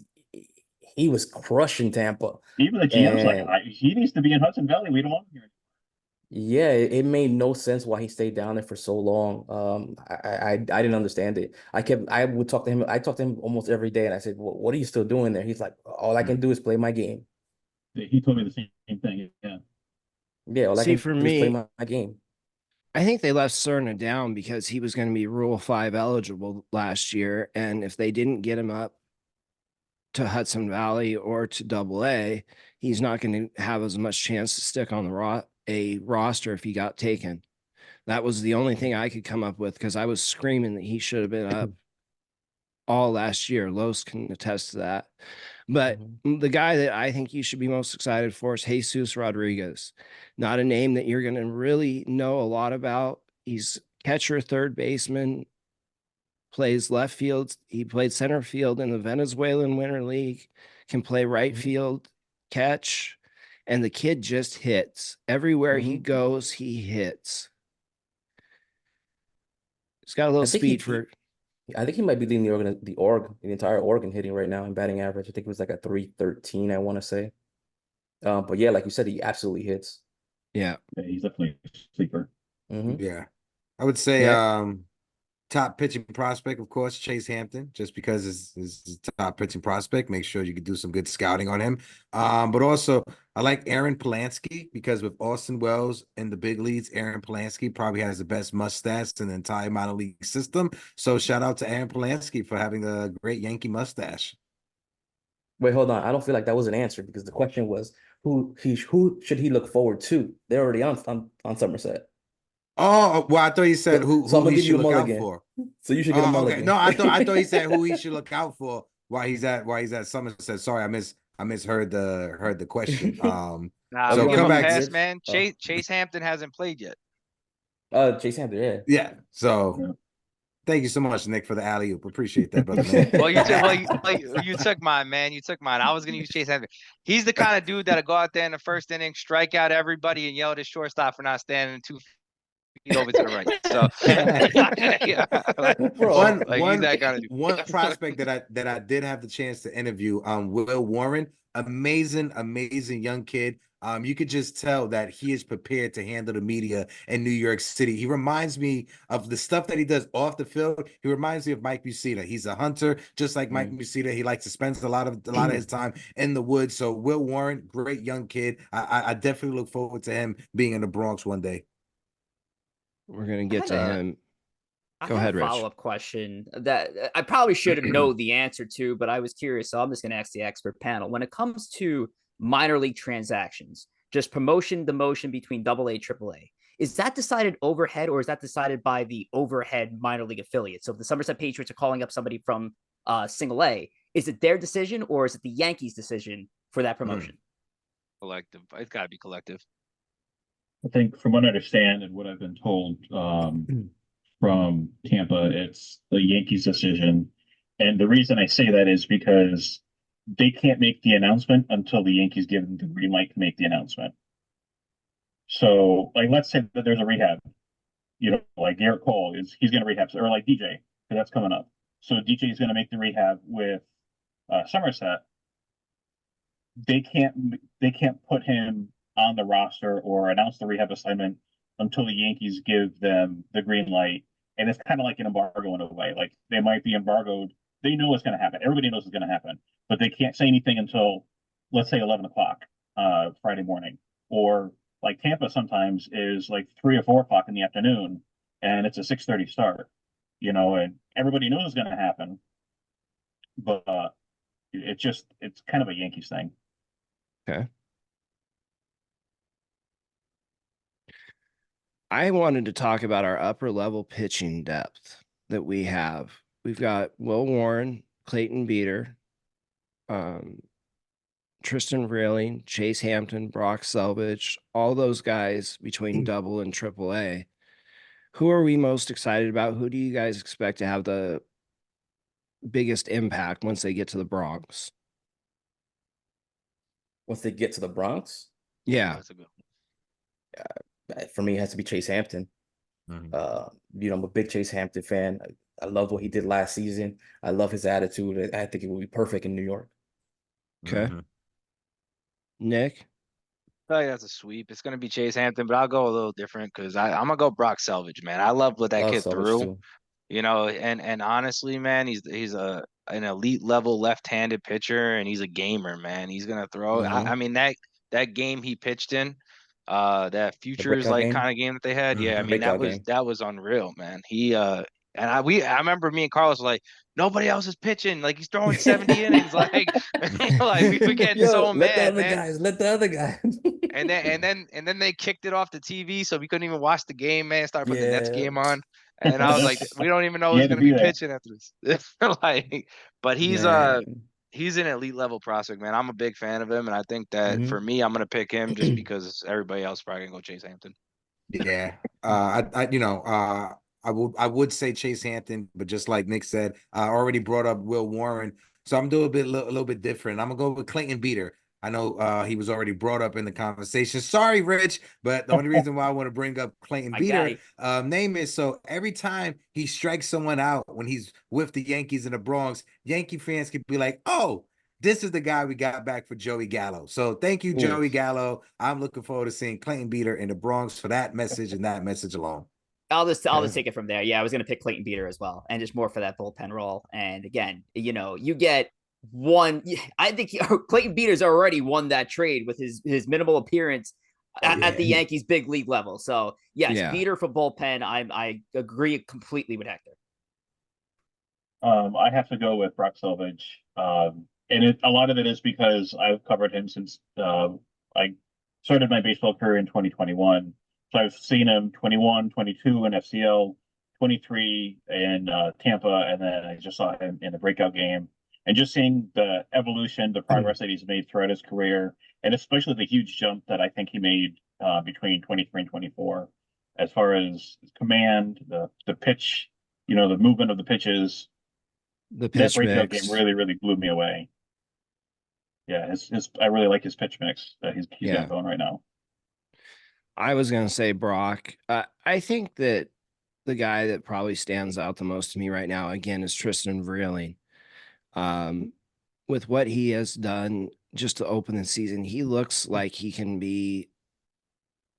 he was crushing Tampa. Even the GM's like, he needs to be in Hudson Valley. We don't want him here. Yeah, it made no sense why he stayed down there for so long. I didn't understand it. I would talk to him. I talked to him almost every day, and I said, well, "What are you still doing there?" He's like, "All I can do is play my game." He told me the same thing. Yeah. Yeah, all I can do is play my game. I think they left Cerna down because he was going to be Rule 5 eligible last year, and if they didn't get him up to Hudson Valley or to AA, he's not going to have as much chance to stick on a roster if he got taken. That was the only thing I could come up with, because I was screaming that he should have been up all last year. Los can attest to that. But the guy that I think you should be most excited for is Jesus Rodriguez. Not a name that you're going to really know a lot about. He's catcher, third baseman, plays left field. He played center field in the Venezuelan Winter League, can play right field, catch, and the kid just hits. Everywhere he goes, he hits. He's got a little speed I think he might be leading the entire Oregon hitting right now in batting average. I think it was like a 313, I want to say. But yeah, like you said, he absolutely hits. Yeah, he's definitely a sleeper. Yeah, I would say top pitching prospect, of course, Chase Hampton, just because it's top pitching prospect. Make sure you can do some good scouting on him. But also, I like Aaron Polansky, because with Austin Wells in the big leagues, Aaron Polansky probably has the best mustache in the entire minor league system. So shout out to Aaron Polansky for having a great Yankee mustache. Wait, hold on. I don't feel like that was an answer, because the question was who should he look forward to? They're already on Somerset. Oh, well, I thought he said who he should look out for. So you should get a mulligan. Okay. No, I thought he said who he should look out for while he's at Somerset. Sorry, I misheard the question. Nah, so give come him a back. pass, man. Chase Hampton hasn't played yet. Chase Hampton, yeah. So thank you so much, Nick, for the alley-oop. Appreciate that, brother, man. you took mine, man. You took mine. I was gonna use Chase Hampton. He's the kind of dude that'll go out there in the first inning, strike out everybody, and yell at his shortstop for not standing in 2 feet over to the right. So yeah, Bro, he's that kind of dude. One prospect that I did have the chance to interview, Will Warren, amazing young kid. You could just tell that he is prepared to handle the media in New York City. He reminds me of the stuff that he does off the field. He reminds me of Mike Mussina. He's a hunter, just like Mike Mussina. He likes to spend a lot of his time in the woods. So Will Warren, great young kid. I definitely look forward to him being in the Bronx one day. We're gonna get to him. Go ahead, Rich. Follow-up question that I probably should have known the answer to, but I was curious, so I'm just going to ask the expert panel. When it comes to minor league transactions, just promotion, demotion between AA, AAA, is that decided overhead, or is that decided by the overhead minor league affiliate? So if the Somerset Patriots are calling up somebody from Single A, is it their decision, or is it the Yankees' decision for that promotion? Collective. It's got to be collective. I think from what I understand and what I've been told, from Tampa, it's the Yankees' decision. And the reason I say that is because they can't make the announcement until the Yankees give them the green light to make the announcement. So, like, let's say that there's a rehab, like Garrett Cole he's going to rehab, or like DJ, because that's coming up. So DJ is going to make the rehab with Somerset. They can't put him on the roster or announce the rehab assignment until the Yankees give them the green light. And it's kind of like an embargo in a way. Like, they might be embargoed. They know what's going to happen. Everybody knows what's going to happen, but they can't say anything until, let's say, 11 o'clock Friday morning. Or like Tampa sometimes is like 3 or 4 o'clock in the afternoon, and it's a 6:30 start, and everybody knows it's going to happen. But it's kind of a Yankees thing. Okay. I wanted to talk about our upper level pitching depth that we have. We've got Will Warren, Clayton Beeter, Tristan Vreeling, Chase Hampton, Brock Selvage, all those guys between double and triple A. Who are we most excited about? Who do you guys expect to have the biggest impact once they get to the Bronx? Once they get to the Bronx? Yeah. That's a good one. For me, it has to be Chase Hampton. I'm a big Chase Hampton fan. I love what he did last season. I love his attitude. I think it would be perfect in New York. Okay. Nick? I feel like that's a sweep. It's going to be Chase Hampton, but I'll go a little different because I'm going to go Brock Selvage, man. I love what that kid threw. Too. And honestly, man, he's an elite level left-handed pitcher, and he's a gamer, man. He's going to throw. I mean, that game he pitched in, that futures like kind of game that they had. Yeah, I mean, that was unreal, man. I remember me and Carlos were like, nobody else is pitching. Like, he's throwing 70 innings. Like we were getting so mad, man. Let the other guys. and then they kicked it off the TV, so we couldn't even watch the game, man. Started putting the Nets game on. And I was like, we don't even know who's gonna be pitching after this. But he's an elite level prospect, man. I'm a big fan of him, and I think that for me, I'm gonna pick him just because everybody else probably gonna go Chase Hampton. Yeah. I would say Chase Hampton, but just like Nick said, I already brought up Will Warren, so I'm doing a little bit different. I'm gonna go with Clayton Beeter. I know he was already brought up in the conversation. Sorry, Rich, but the only reason why I want to bring up Clayton Beeter name is so every time he strikes someone out when he's with the Yankees in the Bronx, Yankee fans could be like, "Oh, this is the guy we got back for Joey Gallo." So thank you, Joey Gallo. I'm looking forward to seeing Clayton Beeter in the Bronx for that message and that message alone. I'll just take it from there. Yeah, I was going to pick Clayton Beeter as well, and just more for that bullpen role. And again, you get one. I think Clayton Beeter's already won that trade with his minimal appearance at the Yankees big league level. So yes, Beeter for bullpen. I agree completely with Hector. I have to go with Brock Selvage, and a lot of it is because I've covered him since I started my baseball career in 2021. So I've seen him 21, 22 in FCL, 23 in Tampa, and then I just saw him in a breakout game. And just seeing the evolution, the progress that he's made throughout his career, and especially the huge jump that I think he made between 23 and 24, as far as command, the pitch, the movement of the pitches. The pitch that breakout mix game really, really blew me away. Yeah, I really like his pitch mix that he's got going right now. I was going to say Brock. I think that the guy that probably stands out the most to me right now, again, is Tristan Vreeling. With what he has done just to open the season, he looks like he can be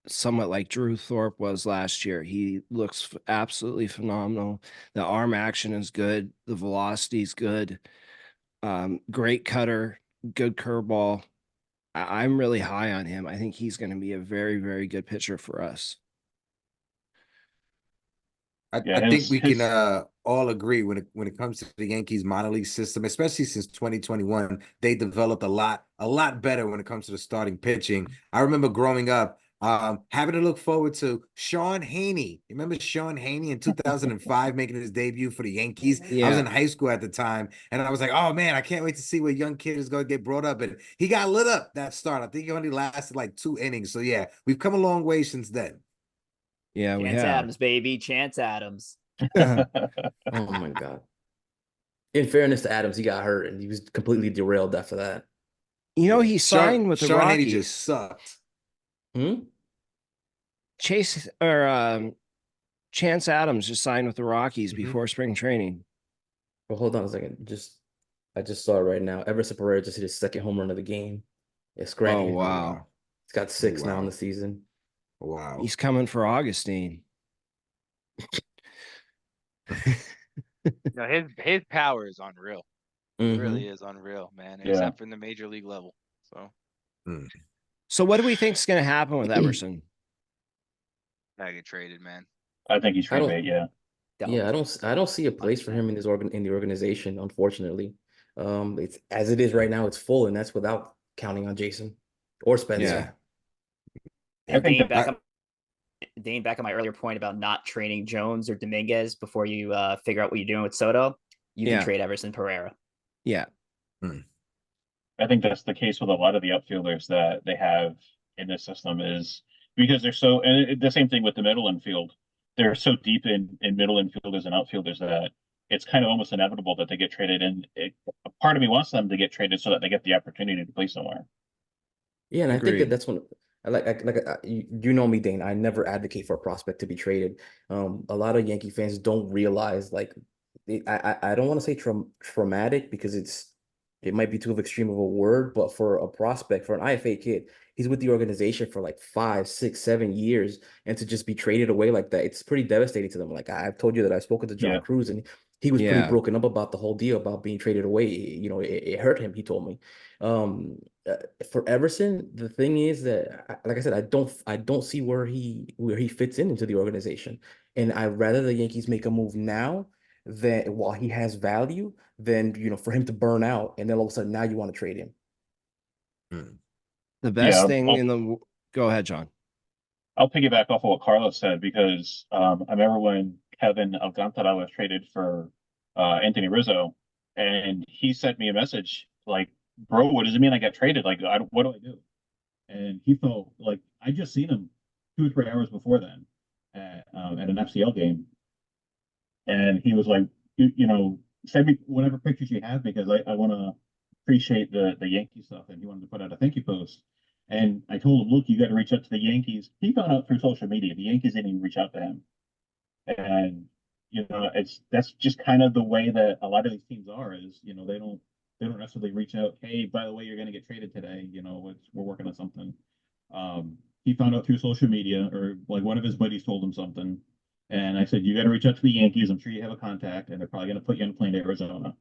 somewhat like Drew Thorpe was last year. He looks absolutely phenomenal. The arm action is good. The velocity is good. Great cutter, good curveball. I'm really high on him. I think he's going to be a very, very good pitcher for us. I think we can all agree when it comes to the Yankees minor league system, especially since 2021, they developed a lot better when it comes to the starting pitching. I remember growing up, having to look forward to Sean Haney. You remember Sean Haney in 2005 making his debut for the Yankees? I was in high school at the time, and I was like, oh man, I can't wait to see what young kid is going to get brought up. And he got lit up that start. I think he only lasted like 2 innings. So yeah, we've come a long way since then. Yeah, we Chance have. Adams, baby. Chance Adams. Oh my God. In fairness to Adams, he got hurt and he was completely derailed after that. You know, he signed with the Sean Rockies. Haney just sucked. Chase or Chance Adams just signed with the Rockies before spring training. Well, hold on a second. I just saw it right now. Everson Pereira just hit his second home run of the game. It's Scranton. Oh, wow. He's got 6 now in the season. Wow. He's coming for Augustine. No, his power is unreal. It really is unreal, man. Except for in the major league level. So what do we think is going to happen with Everson? Gotta get traded, man. I think he's free bait, yeah. Yeah, I don't see a place for him in the organization, unfortunately. It's as it is right now, it's full, and that's without counting on Jason or Spencer. Yeah. Dayne, back on my earlier point about not trading Jones or Dominguez before you figure out what you're doing with Soto, you can trade Everson Pereira. Yeah. I think that's the case with a lot of the outfielders that they have in this system is because they're so, and the same thing with the middle infield. They're so deep in middle infielders and outfielders that it's kind of almost inevitable that they get traded. And a part of me wants them to get traded so that they get the opportunity to play somewhere. Yeah, and I think that's when you know me, Dayne. I never advocate for a prospect to be traded. A lot of Yankee fans don't realize I don't want to say traumatic because it might be too extreme of a word, but for a prospect, for an IFA kid, he's with the organization for like 5, 6, 7 years, and to just be traded away like that, it's pretty devastating to them. Like I've told you that I've spoken to John Cruz, and he was pretty broken up about the whole deal about being traded away. You know, it hurt him. He told me. For Everson, the thing is that, like I said, I don't see where he fits into the organization, and I'd rather the Yankees make a move now that while he has value, than for him to burn out and then all of a sudden now you want to trade him. The best thing go ahead, John. I'll piggyback off of what Carlos said because I remember when Kevin Alcantara was traded for Anthony Rizzo, and he sent me a message like, "Bro, what does it mean I got traded? Like, what do I do?" And he felt like I just seen him 2 or 3 hours before then at an FCL game, and he was like, send me whatever pictures you have because I want to appreciate the Yankee stuff. And he wanted to put out a thank you post. And I told him, look, you got to reach out to the Yankees. He found out through social media. The Yankees didn't even reach out to him. And, that's just kind of the way that a lot of these teams are is, they don't necessarily reach out. Hey, by the way, you're going to get traded today. We're working on something. He found out through social media or like one of his buddies told him something. And I said, you got to reach out to the Yankees. I'm sure you have a contact, and they're probably going to put you on a plane to Arizona.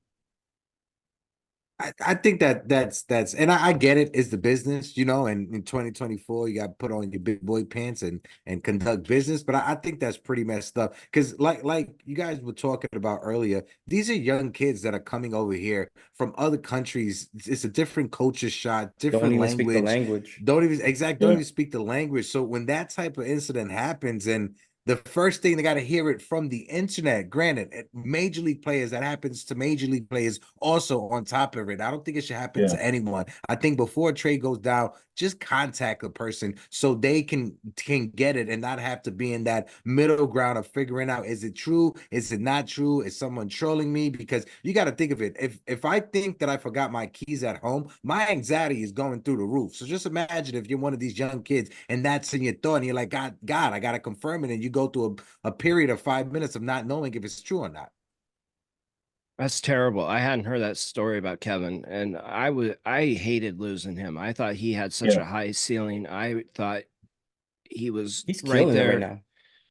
I think that's and I get it. It's the business, and in 2024, you got to put on your big boy pants and conduct business. But I think that's pretty messed up because like you guys were talking about earlier, these are young kids that are coming over here from other countries. It's a different culture shock, different language. Speak the language. Don't even speak the language. So when that type of incident happens and The first thing they got to hear it from the internet. Granted, major league players, that happens to major league players also on top of it. I don't think it should happen to anyone. I think before a trade goes down, just contact a person so they can get it and not have to be in that middle ground of figuring out, is it true? Is it not true? Is someone trolling me? Because you got to think of it. If I think that I forgot my keys at home, my anxiety is going through the roof. So just imagine if you're one of these young kids and that's in your thought and you're like, God, I got to confirm it. And you go through a period of 5 minutes of not knowing if it's true or not. That's terrible. I hadn't heard that story about Kevin, and I hated losing him. I thought he had such a high ceiling. I thought he was He's right killing it there. right now.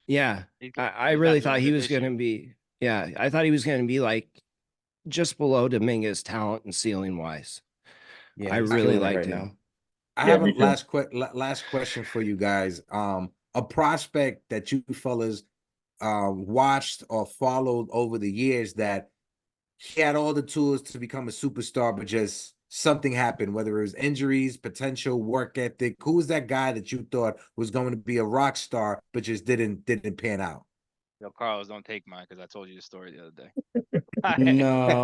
Yeah. I really thought he was going to be, I thought he was going to be like just below Dominguez talent and ceiling wise. Yeah, I he's really killing it liked right him. now. I have a last question for you guys. A prospect that you fellas watched or followed over the years that he had all the tools to become a superstar, but just something happened, whether it was injuries, potential work ethic. Who was that guy that you thought was going to be a rock star, but just didn't pan out? Yo, Carlos, don't take mine because I told you the story the other day. No.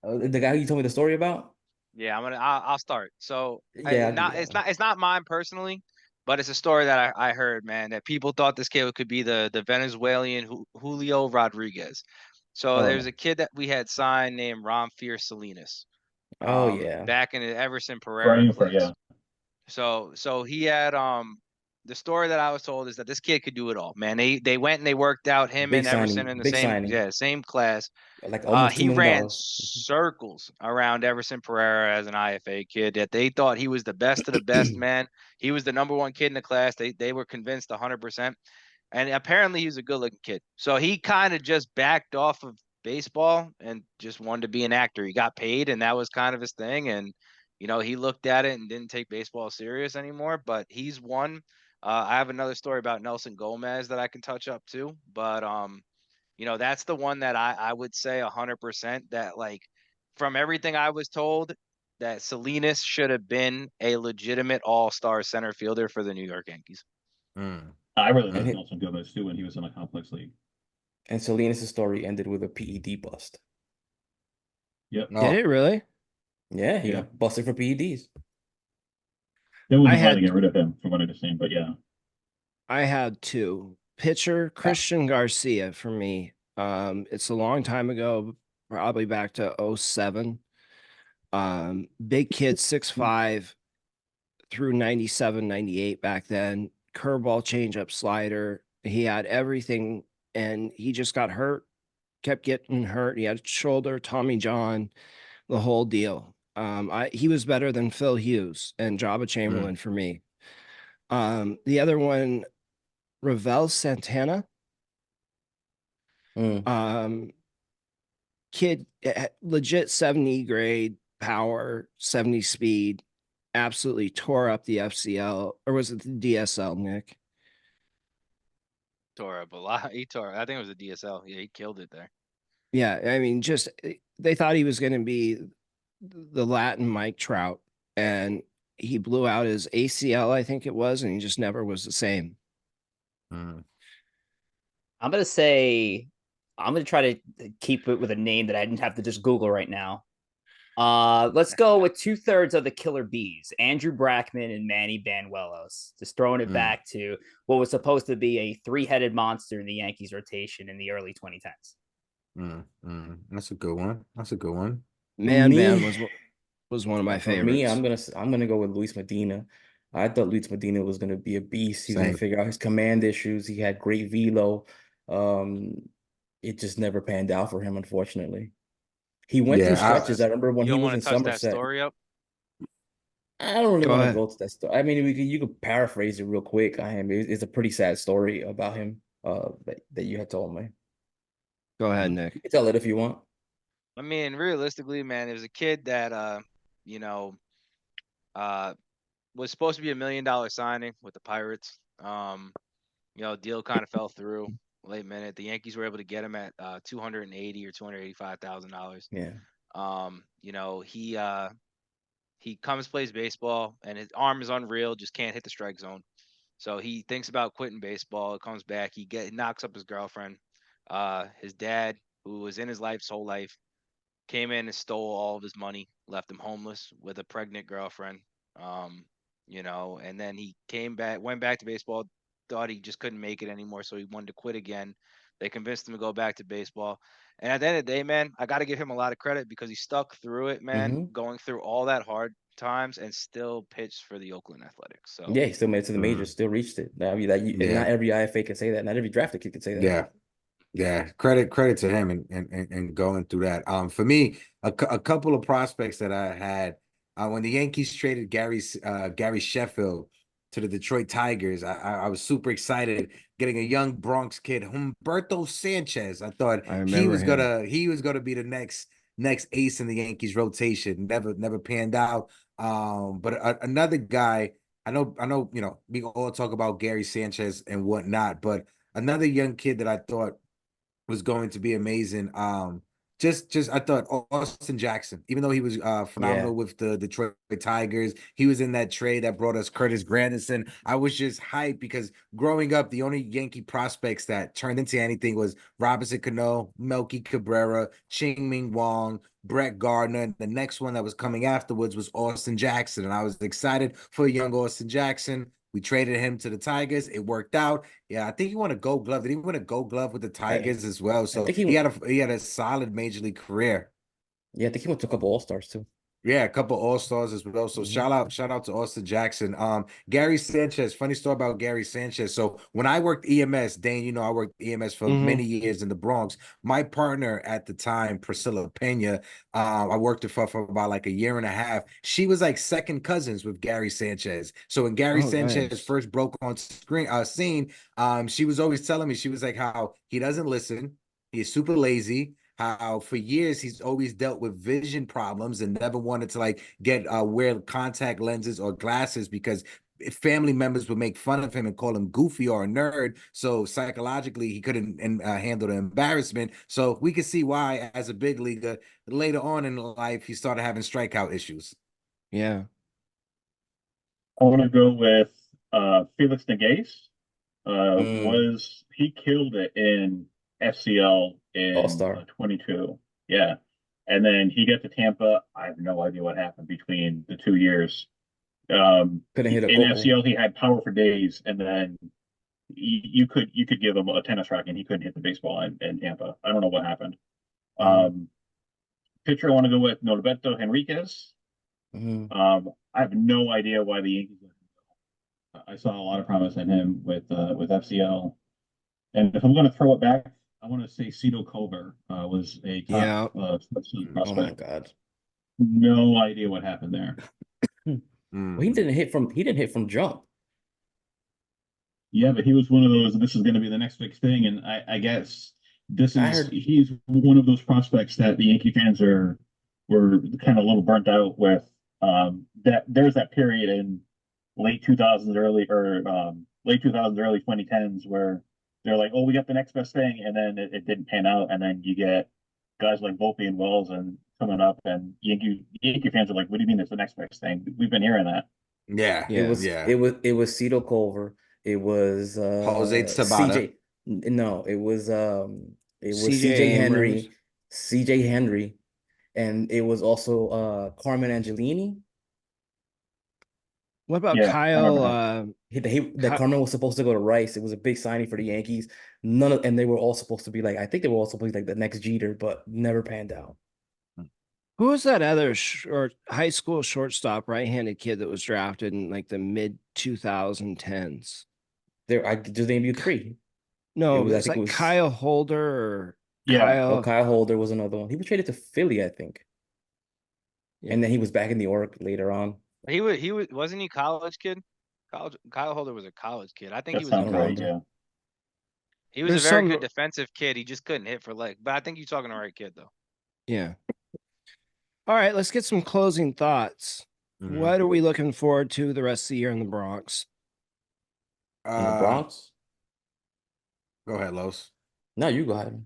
The guy you told me the story about? Yeah, I'll start. So Yeah, I'll give you that one. it's not mine personally, but it's a story that I heard, man, that people thought this kid could be the Venezuelan Julio Rodriguez. So Oh, there's a kid that we had signed named Ramfir Salinas, oh yeah. back in the Everson Pereira Right for class. So he had the story that I was told is that this kid could do it all, man. They went and they worked out him Big and Everson signing. in the Big same signing. same class. Like almost $2 He million. ran circles around Everson Pereira as an IFA kid that they thought he was the best of the best, man. He was the number one kid in the class. They were convinced 100%. And apparently he was a good looking kid. So he kind of just backed off of baseball and just wanted to be an actor. He got paid and that was kind of his thing. And, he looked at it and didn't take baseball serious anymore, but he's one. I have another story about Nelson Gomez that I can touch up too. But, that's the one that I would say 100% that, like, from everything I was told, that Salinas should have been a legitimate all-star center fielder for the New York Yankees. I really liked And Nelson Gomez too when he was in a complex league. Salinas' story ended with a PED bust. Yep. Did it really? Yeah, he got busted for PEDs. They wasn't I trying to had get rid of him from what I understand, but yeah. I had two. Pitcher Christian Garcia for me. It's a long time ago, probably back to 07. Big kid, 6'5", through 97, 98 back then. Curveball, changeup, slider. He had everything, and he just got hurt, kept getting hurt. He had shoulder, Tommy John, the whole deal. He was better than Phil Hughes and Jabba Chamberlain for me. The other one, Ravel Santana. Kid, legit 70 grade power, 70 speed, absolutely tore up the FCL, or was it the DSL, Nick? Tore up a lot. He tore. I think it was a DSL. Yeah, he killed it there. Yeah, I mean, just they thought he was going to be the Latin Mike Trout, and he blew out his ACL, I think it was, and he just never was the same. I'm gonna say I'm gonna try to keep it with a name that I didn't have to just Google right now. Let's go with 2/3 of the Killer Bees, Andrew Brackman and Manny Banuelos. Just throwing it back to what was supposed to be a three-headed monster in the Yankees rotation in the early 2010s. That's a good one. That's a good one. Man was one of my favorites. For me, I'm gonna go with Luis Medina. I thought Luis Medina was gonna be a beast. He's gonna figure out his command issues. He had great velo. It just never panned out for him, unfortunately. He went through stretches. I remember when he was in Somerset. That story up? I don't really want to go to that story. I mean, you could paraphrase it real quick. It's a pretty sad story about him that you had told me. Go ahead, Nick. You can tell it if you want. I mean, realistically, man, it was a kid that was supposed to be $1 million signing with the Pirates. Deal kind of fell through late minute. The Yankees were able to get him at $280,000 or $285,000. Yeah. He comes, plays baseball, and his arm is unreal, just can't hit the strike zone. So he thinks about quitting baseball, comes back, he knocks up his girlfriend. His dad, who was in his life's whole life, came in and stole all of his money, left him homeless with a pregnant girlfriend. And then he went back to baseball, thought he just couldn't make it anymore, so he wanted to quit again. They convinced him to go back to baseball. And at the end of the day, man, I got to give him a lot of credit because he stuck through it, man, going through all that hard times and still pitched for the Oakland Athletics. So Yeah, he still made it to the majors, still reached it. I mean, and not every IFA can say that. Not every drafted kid can say that. Yeah. Yeah, credit to him and going through that. For me, a couple of prospects that I had when the Yankees traded Gary Sheffield to the Detroit Tigers, I was super excited getting a young Bronx kid, Humberto Sanchez. I thought he was gonna be the next ace in the Yankees rotation. Never panned out. But another guy, I know, we all talk about Gary Sanchez and whatnot, but another young kid that I thought was going to be amazing. Just I thought Austin Jackson, even though he was phenomenal with the Detroit Tigers, he was in that trade that brought us Curtis Granderson. I was just hyped because growing up, the only Yankee prospects that turned into anything was Robinson Cano, Melky Cabrera, Ching Ming Wong, Brett Gardner. And the next one that was coming afterwards was Austin Jackson, and I was excited for young Austin Jackson. We traded him to the Tigers. It worked out. Yeah, I think he won a Gold Glove. Did he win a Gold Glove with the Tigers as well? So he had a solid major league career. Yeah, I think he went to a couple All-Stars too. Yeah, a couple All-Stars as well. So shout out to Austin Jackson. Gary Sanchez, funny story about Gary Sanchez. So when I worked EMS, Dane, I worked EMS for many years in the Bronx. My partner at the time, Priscilla Pena, I worked with her for about like a year and a half. She was like second cousins with Gary Sanchez. So when Gary Sanchez first broke on scene, she was always telling me, she was like, how he doesn't listen, he's super lazy, how for years he's always dealt with vision problems and never wanted to like get wear contact lenses or glasses because family members would make fun of him and call him goofy or a nerd. So psychologically he couldn't handle the embarrassment. So we could see why as a big leaguer later on in life he started having strikeout issues. Yeah. I want to go with Felix Negace. He killed it in FCL in All-Star 22. Yeah. And then he got to Tampa. I have no idea what happened between the 2 years. Couldn't hit a in goal. FCL, he had power for days, and then you could give him a tennis racket, and he couldn't hit the baseball in Tampa. I don't know what happened. Pitcher I want to go with Norberto Henriquez. I have no idea why the Yankees. I saw a lot of promise in him with FCL. And if I'm going to throw it back, I want to say Cito Culver was a top prospect. Oh my God! No idea what happened there. Well, he didn't hit from jump. Yeah, but he was one of those. This is going to be the next big thing, and I guess he's one of those prospects that the Yankee fans were kind of a little burnt out with. That there's that period in late 2000s, early 2010s where they're like, oh, we got the next best thing, and then it didn't pan out, and then you get guys like Volpe and Wells and coming up, and Yankee fans are like, what do you mean it's the next best thing? We've been hearing that. Yeah, it was Cito Culver. It was Jose Tabata. it was CJ Henry, CJ Henry, and it was also Carmen Angelini. What about Kyle? Carmen was supposed to go to Rice. It was a big signing for the Yankees. And they were all supposed to be like, I think they were all supposed to be like the next Jeter, but never panned out. Who was that other high school shortstop, right-handed kid that was drafted in like the mid 2010s? I just named you three. No, I think it was Kyle Holder or Kyle Holder was another one. He was traded to Philly, I think. Yeah. And then he was back in the org later on. Wasn't he college kid? Kyle Holder was a college kid. I think he was right, yeah. He was a very good defensive kid. He just couldn't hit for leg. But I think you're talking the right kid though. Yeah. All right, let's get some closing thoughts. What are we looking forward to the rest of the year in the Bronx? In the Bronx? Go ahead, Los. No, you go ahead.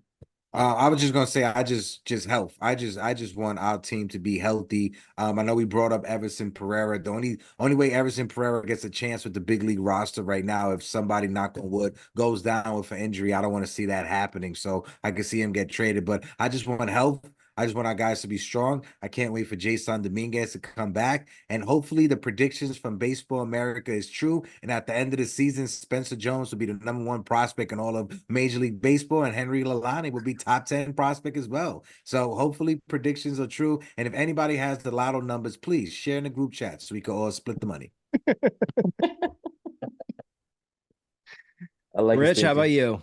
I was just gonna say, just health. I just want our team to be healthy. I know we brought up Everson Pereira. The only way Everson Pereira gets a chance with the big league roster right now, if somebody, knock on wood, goes down with an injury, I don't want to see that happening. So I can see him get traded. But I just want health. I just want our guys to be strong. I can't wait for Jason Dominguez to come back. And hopefully the predictions from Baseball America is true. And at the end of the season, Spencer Jones will be the #1 prospect in all of Major League Baseball, and Henry Lalani will be top 10 prospect as well. So hopefully predictions are true. And if anybody has the lotto numbers, please share in the group chat so we can all split the money. I like Rich, how about you?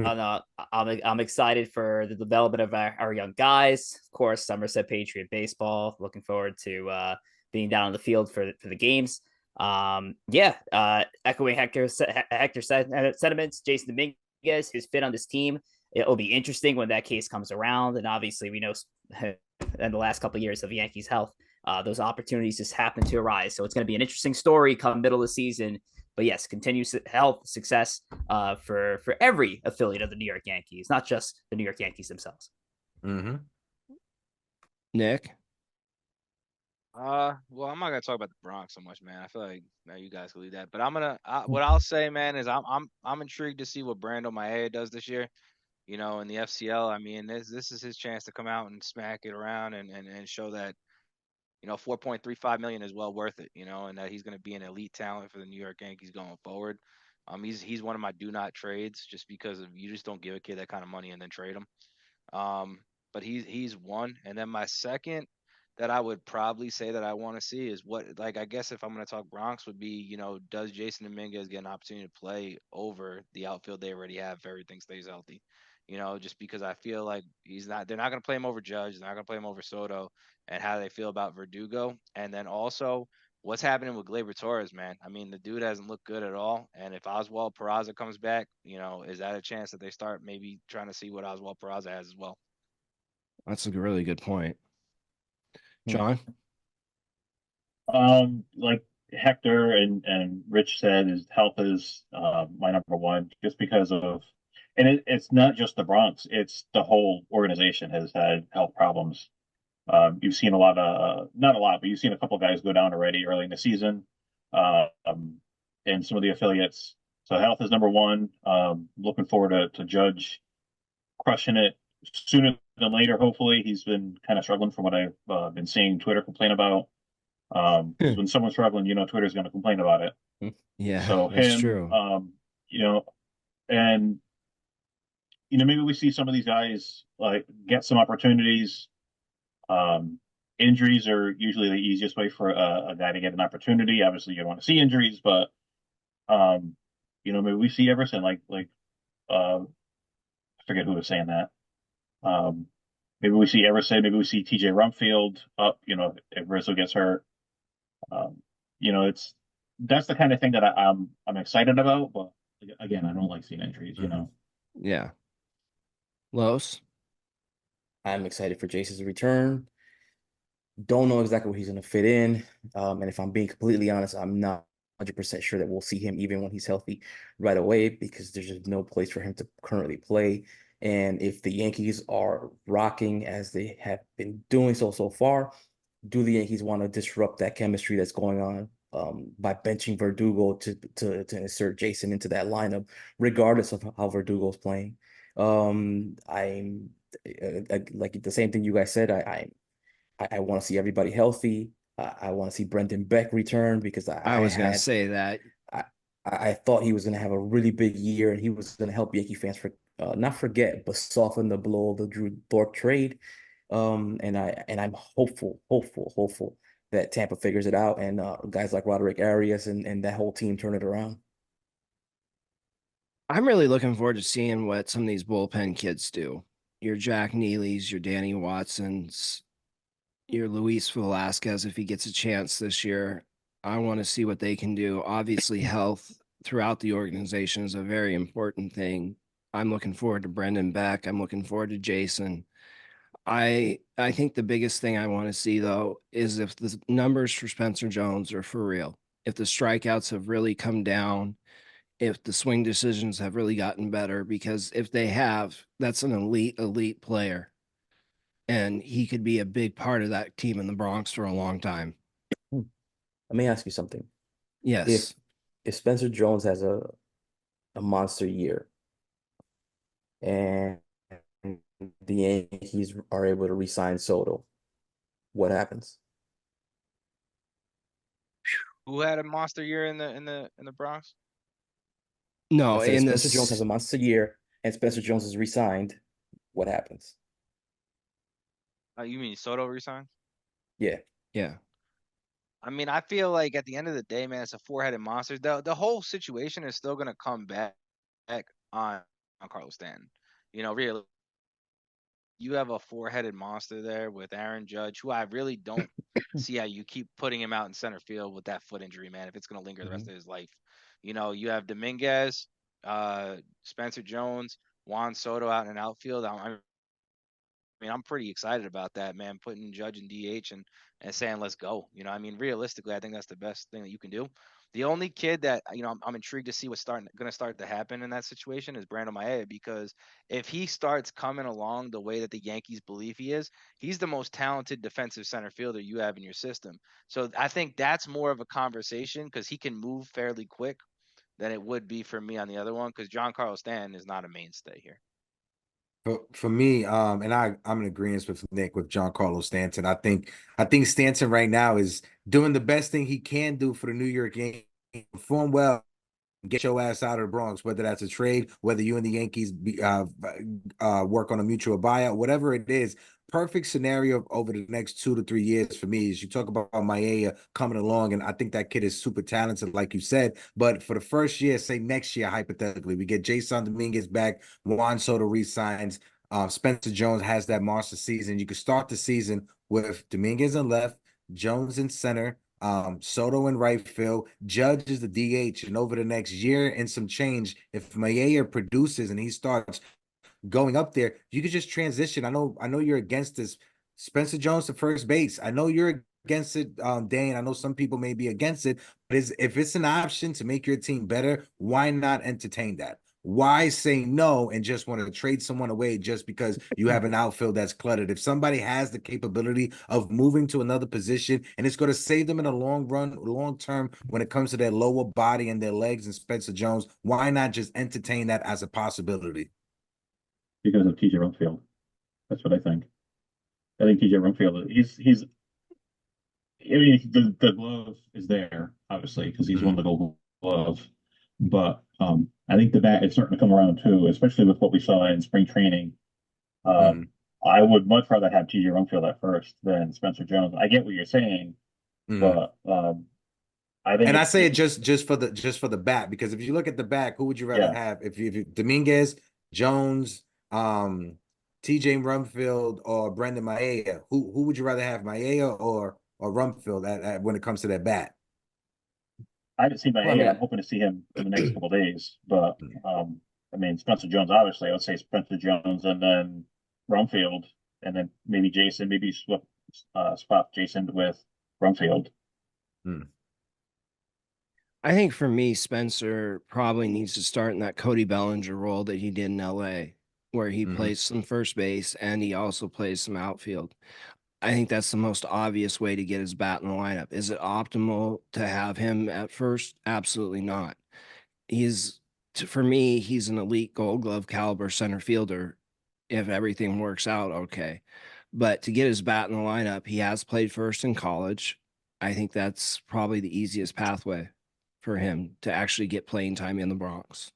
I'm excited for the development of our young guys. Of course, Somerset Patriot baseball. Looking forward to being down on the field for the games. Echoing Hector's sentiments. Jason Dominguez, his fit on this team. It'll be interesting when that case comes around, and obviously we know in the last couple of years of Yankees' health, those opportunities just happen to arise. So it's going to be an interesting story come middle of the season. But yes, continued health, success for every affiliate of the New York Yankees, not just the New York Yankees themselves. Mm-hmm. Nick? Well, I'm not gonna talk about the Bronx so much, man. I feel like now you guys can leave that. But what I'll say, man, is I'm intrigued to see what Brando Maeda does this year. You know, in the FCL. I mean, this is his chance to come out and smack it around and show that, you know, 4.35 million is well worth it, you know, and that he's going to be an elite talent for the New York Yankees going forward. He's one of my do not trades, just because of, you just don't give a kid that kind of money and then trade him. But he's one. And then my second that I would probably say that I want to see is what, like, I guess if I'm going to talk Bronx, would be, you know, does Jason Dominguez get an opportunity to play over the outfield they already have if everything stays healthy? You know, just because I feel like they're not going to play him over Judge, they're not going to play him over Soto, and how they feel about Verdugo. And then also what's happening with Gleyber Torres, man. I mean, the dude hasn't looked good at all. And if Oswald Peraza comes back, you know, is that a chance that they start maybe trying to see what Oswald Peraza has as well? That's a really good point. John? Like Hector and Rich said, his health is my #1, just because of, and it's not just the Bronx, it's the whole organization has had health problems. You've seen a lot of, not a lot, but you've seen a couple of guys go down already early in the season, in some of the affiliates. So health is #1. Looking forward to Judge crushing it sooner than later. Hopefully, he's been kind of struggling from what I've been seeing Twitter complain about. Because when someone's struggling, you know, Twitter's going to complain about it. Yeah, So that's him, true. you know, and you know, maybe we see some of these guys like get some opportunities. Injuries are usually the easiest way for a guy to get an opportunity. Obviously, you don't want to see injuries, but you know, maybe we see Everson I forget who was saying that. Maybe we see Everson, maybe we see TJ Rumfield up, you know, if Rizzo gets hurt. You know, that's the kind of thing that I'm excited about, but again, I don't like seeing injuries, you know. Yeah. Los? I'm excited for Jason's return. Don't know exactly where he's going to fit in. And if I'm being completely honest, I'm not 100% sure that we'll see him even when he's healthy right away, because there's just no place for him to currently play. And if the Yankees are rocking as they have been doing so far, do the Yankees want to disrupt that chemistry that's going on by benching Verdugo to insert Jason into that lineup, regardless of how Verdugo's playing? I'm like the same thing you guys said. I want to see everybody healthy. I want to see Brendan Beck return, because I was going to say that. I thought he was going to have a really big year, and he was going to help Yankee fans not forget, but soften the blow of the Drew Thorpe trade. And I'm hopeful that Tampa figures it out, and guys like Roderick Arias and that whole team turn it around. I'm really looking forward to seeing what some of these bullpen kids do. Your Jack Neely's, your Danny Watson's, your Luis Velasquez, if he gets a chance this year. I want to see what they can do. Obviously, health throughout the organization is a very important thing. I'm looking forward to Brendan Beck. I'm looking forward to Jason. I think the biggest thing I want to see, though, is if the numbers for Spencer Jones are for real, if the strikeouts have really come down, if the swing decisions have really gotten better, because if they have, that's an elite player. And he could be a big part of that team in the Bronx for a long time. Let me ask you something. Yes. If Spencer Jones has a monster year and the Yankees are able to re-sign Soto, what happens? Who had a monster year in the Bronx? No, Let's say in Spencer Jones has this, a monster year and Spencer Jones is re-signed, what happens? You mean Soto resigned? Yeah. yeah. I mean, I feel like at the end of the day, man, it's a four-headed monster. The whole situation is still gonna come back on Carlos Stanton. You know, really, you have a four-headed monster there with Aaron Judge, who I really don't see how you keep putting him out in center field with that foot injury, man. If it's gonna linger the rest of his life, you know, you have Dominguez, Spencer Jones, Juan Soto out in an outfield. I mean, I'm pretty excited about that, man. Putting Judge in DH and saying let's go. You know, I mean, realistically, I think that's the best thing that you can do. The only kid that I'm intrigued to see what's going to start to happen in that situation is Brandon Maia, because if he starts coming along the way that the Yankees believe he is, he's the most talented defensive center fielder you have in your system. So I think that's more of a conversation because he can move fairly quick than it would be for me on the other one, because John Carlos Stanton is not a mainstay here. For me, and I'm in agreement with Nick with John Carlos Stanton. I think Stanton right now is doing the best thing he can do for the New York Yankees. Perform well, get your ass out of the Bronx, whether that's a trade, whether you and the Yankees work on a mutual buyout, whatever it is. Perfect scenario over the next 2 to 3 years for me is you talk about Maia coming along, and I think that kid is super talented, like you said. But for the first year, say next year, hypothetically, we get Jason Dominguez back, Juan Soto resigns, Spencer Jones has that monster season. You could start the season with Dominguez in left, Jones in center, Soto in right field, Judge is the DH, and over the next year and some change, if Mayer produces and he starts going up there, you could just transition. I know you're against this. Spencer Jones to first base. I know you're against it, Dane. I know some people may be against it, but if it's an option to make your team better, why not entertain that? Why say no and just want to trade someone away just because you have an outfield that's cluttered? If somebody has the capability of moving to another position and it's going to save them in the long run, long term, when it comes to their lower body and their legs and Spencer Jones, why not just entertain that as a possibility? Because of TJ Rumfield. That's what I think. I think TJ Rumfield, he's I mean, the glove is there, obviously, because he's won the Gold Glove. But I think the bat is starting to come around too, especially with what we saw in spring training. I would much rather have TJ Rumfield at first than Spencer Jones. I get what you're saying, but I think, and I say it just for the bat, because if you look at the back, who would you rather have? If you Dominguez, Jones, TJ Rumfield, or Brendan Maia, who would you rather have, Maia or Rumfield at when it comes to that bat? I haven't seen Maia. I'm hoping to see him in the next couple of days. But I mean, Spencer Jones, obviously, I would say Spencer Jones and then Rumfield, and then maybe Jason, maybe swap Jason with Rumfield. I think for me, Spencer probably needs to start in that Cody Bellinger role that he did in LA, where he plays some first base and he also plays some outfield. I think that's the most obvious way to get his bat in the lineup. Is it optimal to have him at first? Absolutely not. For me, he's an elite Gold Glove caliber center fielder if everything works out okay. But to get his bat in the lineup, he has played first in college. I think that's probably the easiest pathway for him to actually get playing time in the Bronx.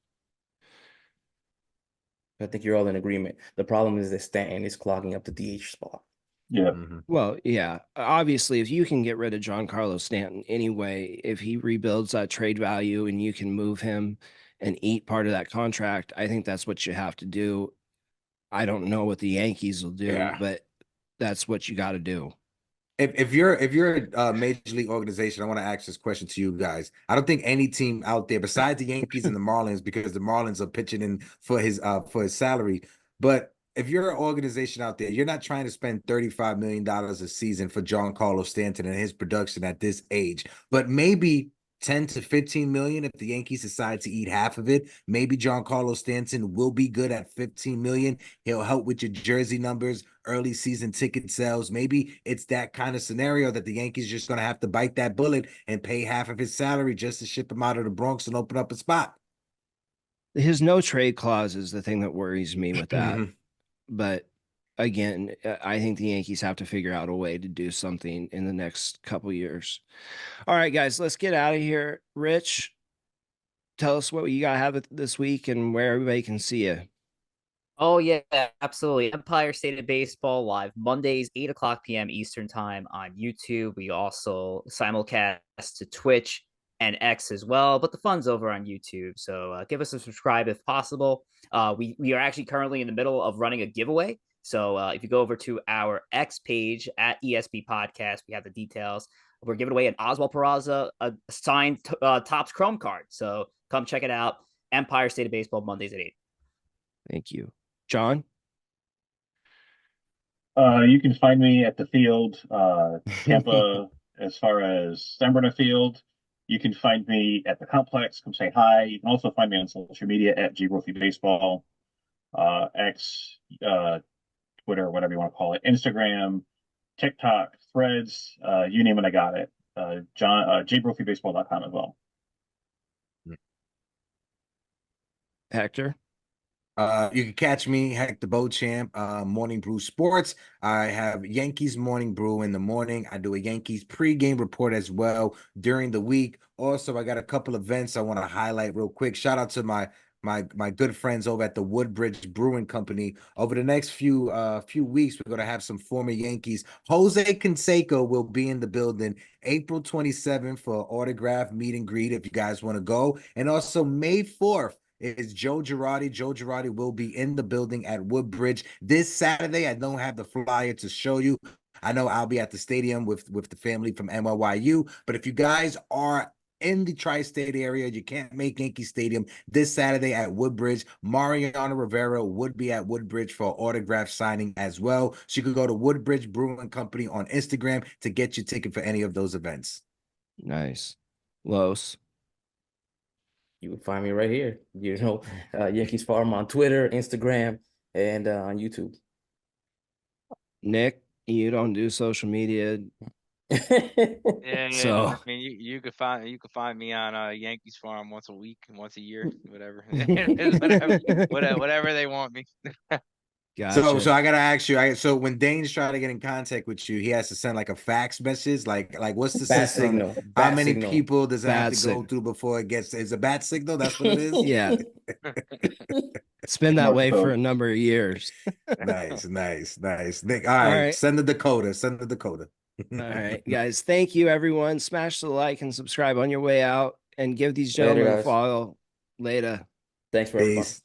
I think you're all in agreement. The problem is that Stanton is clogging up the DH spot. Yeah. Well, yeah. Obviously, if you can get rid of John Carlos Stanton anyway, if he rebuilds that trade value and you can move him and eat part of that contract, I think that's what you have to do. I don't know what the Yankees will do, but that's what you got to do. If you're a major league organization, I want to ask this question to you guys. I don't think any team out there besides the Yankees and the Marlins, because the Marlins are pitching in for his salary. But if you're an organization out there, you're not trying to spend $35 million a season for John Carlos Stanton and his production at this age. But maybe 10 to 15 million if the Yankees decide to eat half of it. Maybe Giancarlo Stanton will be good at 15 million. He'll help with your jersey numbers, early season ticket sales. Maybe it's that kind of scenario that the Yankees just going to have to bite that bullet and pay half of his salary just to ship him out of the Bronx and open up a spot. His no trade clause is the thing that worries me with that. But again, I think the Yankees have to figure out a way to do something in the next couple years. All right, guys, let's get out of here. Rich, tell us what you got to have this week and where everybody can see you. Oh, yeah, absolutely. Empire State of Baseball live Mondays, 8 o'clock p.m. Eastern time on YouTube. We also simulcast to Twitch and X as well, but the fun's over on YouTube. So give us a subscribe if possible. We are actually currently in the middle of running a giveaway. So if you go over to our X page at ESB Podcast, we have the details. We're giving away an Oswald Peraza signed Topps Chrome card. So come check it out. Empire State of Baseball Mondays at 8. Thank you. John? You can find me at the field, Tampa, as far as San Bernardino Field. You can find me at the complex. Come say hi. You can also find me on social media at G Brophy Baseball, X, Twitter, whatever you want to call it, Instagram, TikTok, Threads, you name it, I got it. JBrophyBaseball.com as well. Hector? You can catch me, Hector Beauchamp, Morning Brew Sports. I have Yankees Morning Brew in the morning. I do a Yankees pregame report as well during the week. Also, I got a couple events I want to highlight real quick. Shout out to my good friends over at the Woodbridge Brewing Company. Over the next few weeks, we're going to have some former Yankees. Jose Canseco will be in the building April 27th for autograph meet and greet if you guys want to go. And also May 4th. Is Joe Girardi. Joe Girardi will be in the building at Woodbridge this Saturday. I don't have the flyer to show you. I know I'll be at the stadium with the family from NYU. But if you guys are in the tri-state area, you can't make Yankee Stadium this Saturday at Woodbridge. Mariano Rivera would be at Woodbridge for autograph signing as well. So you could go to Woodbridge Brewing Company on Instagram to get your ticket for any of those events. Nice. Los? You can find me right here. YankeesFarm on Twitter, Instagram, and on YouTube. Nick, you don't do social media. Yeah. So I mean, you could find me on YankeesFarm once a week, once a year, whatever, whatever they want me. gotcha. So I gotta ask you. So when Dayne's trying to get in contact with you, he has to send like a fax message. Like what's the Bat system? signal. How Bat many signal. people does it have Bat to go through before it gets? Is a bat signal? That's what it is. Yeah. It's been that way for a number of years. Nice. Nick, all right. Send the Dakota. All right, guys. Thank you, everyone. Smash the like and subscribe on your way out, and give these gentlemen a follow. Later. Thanks for everything. Peace.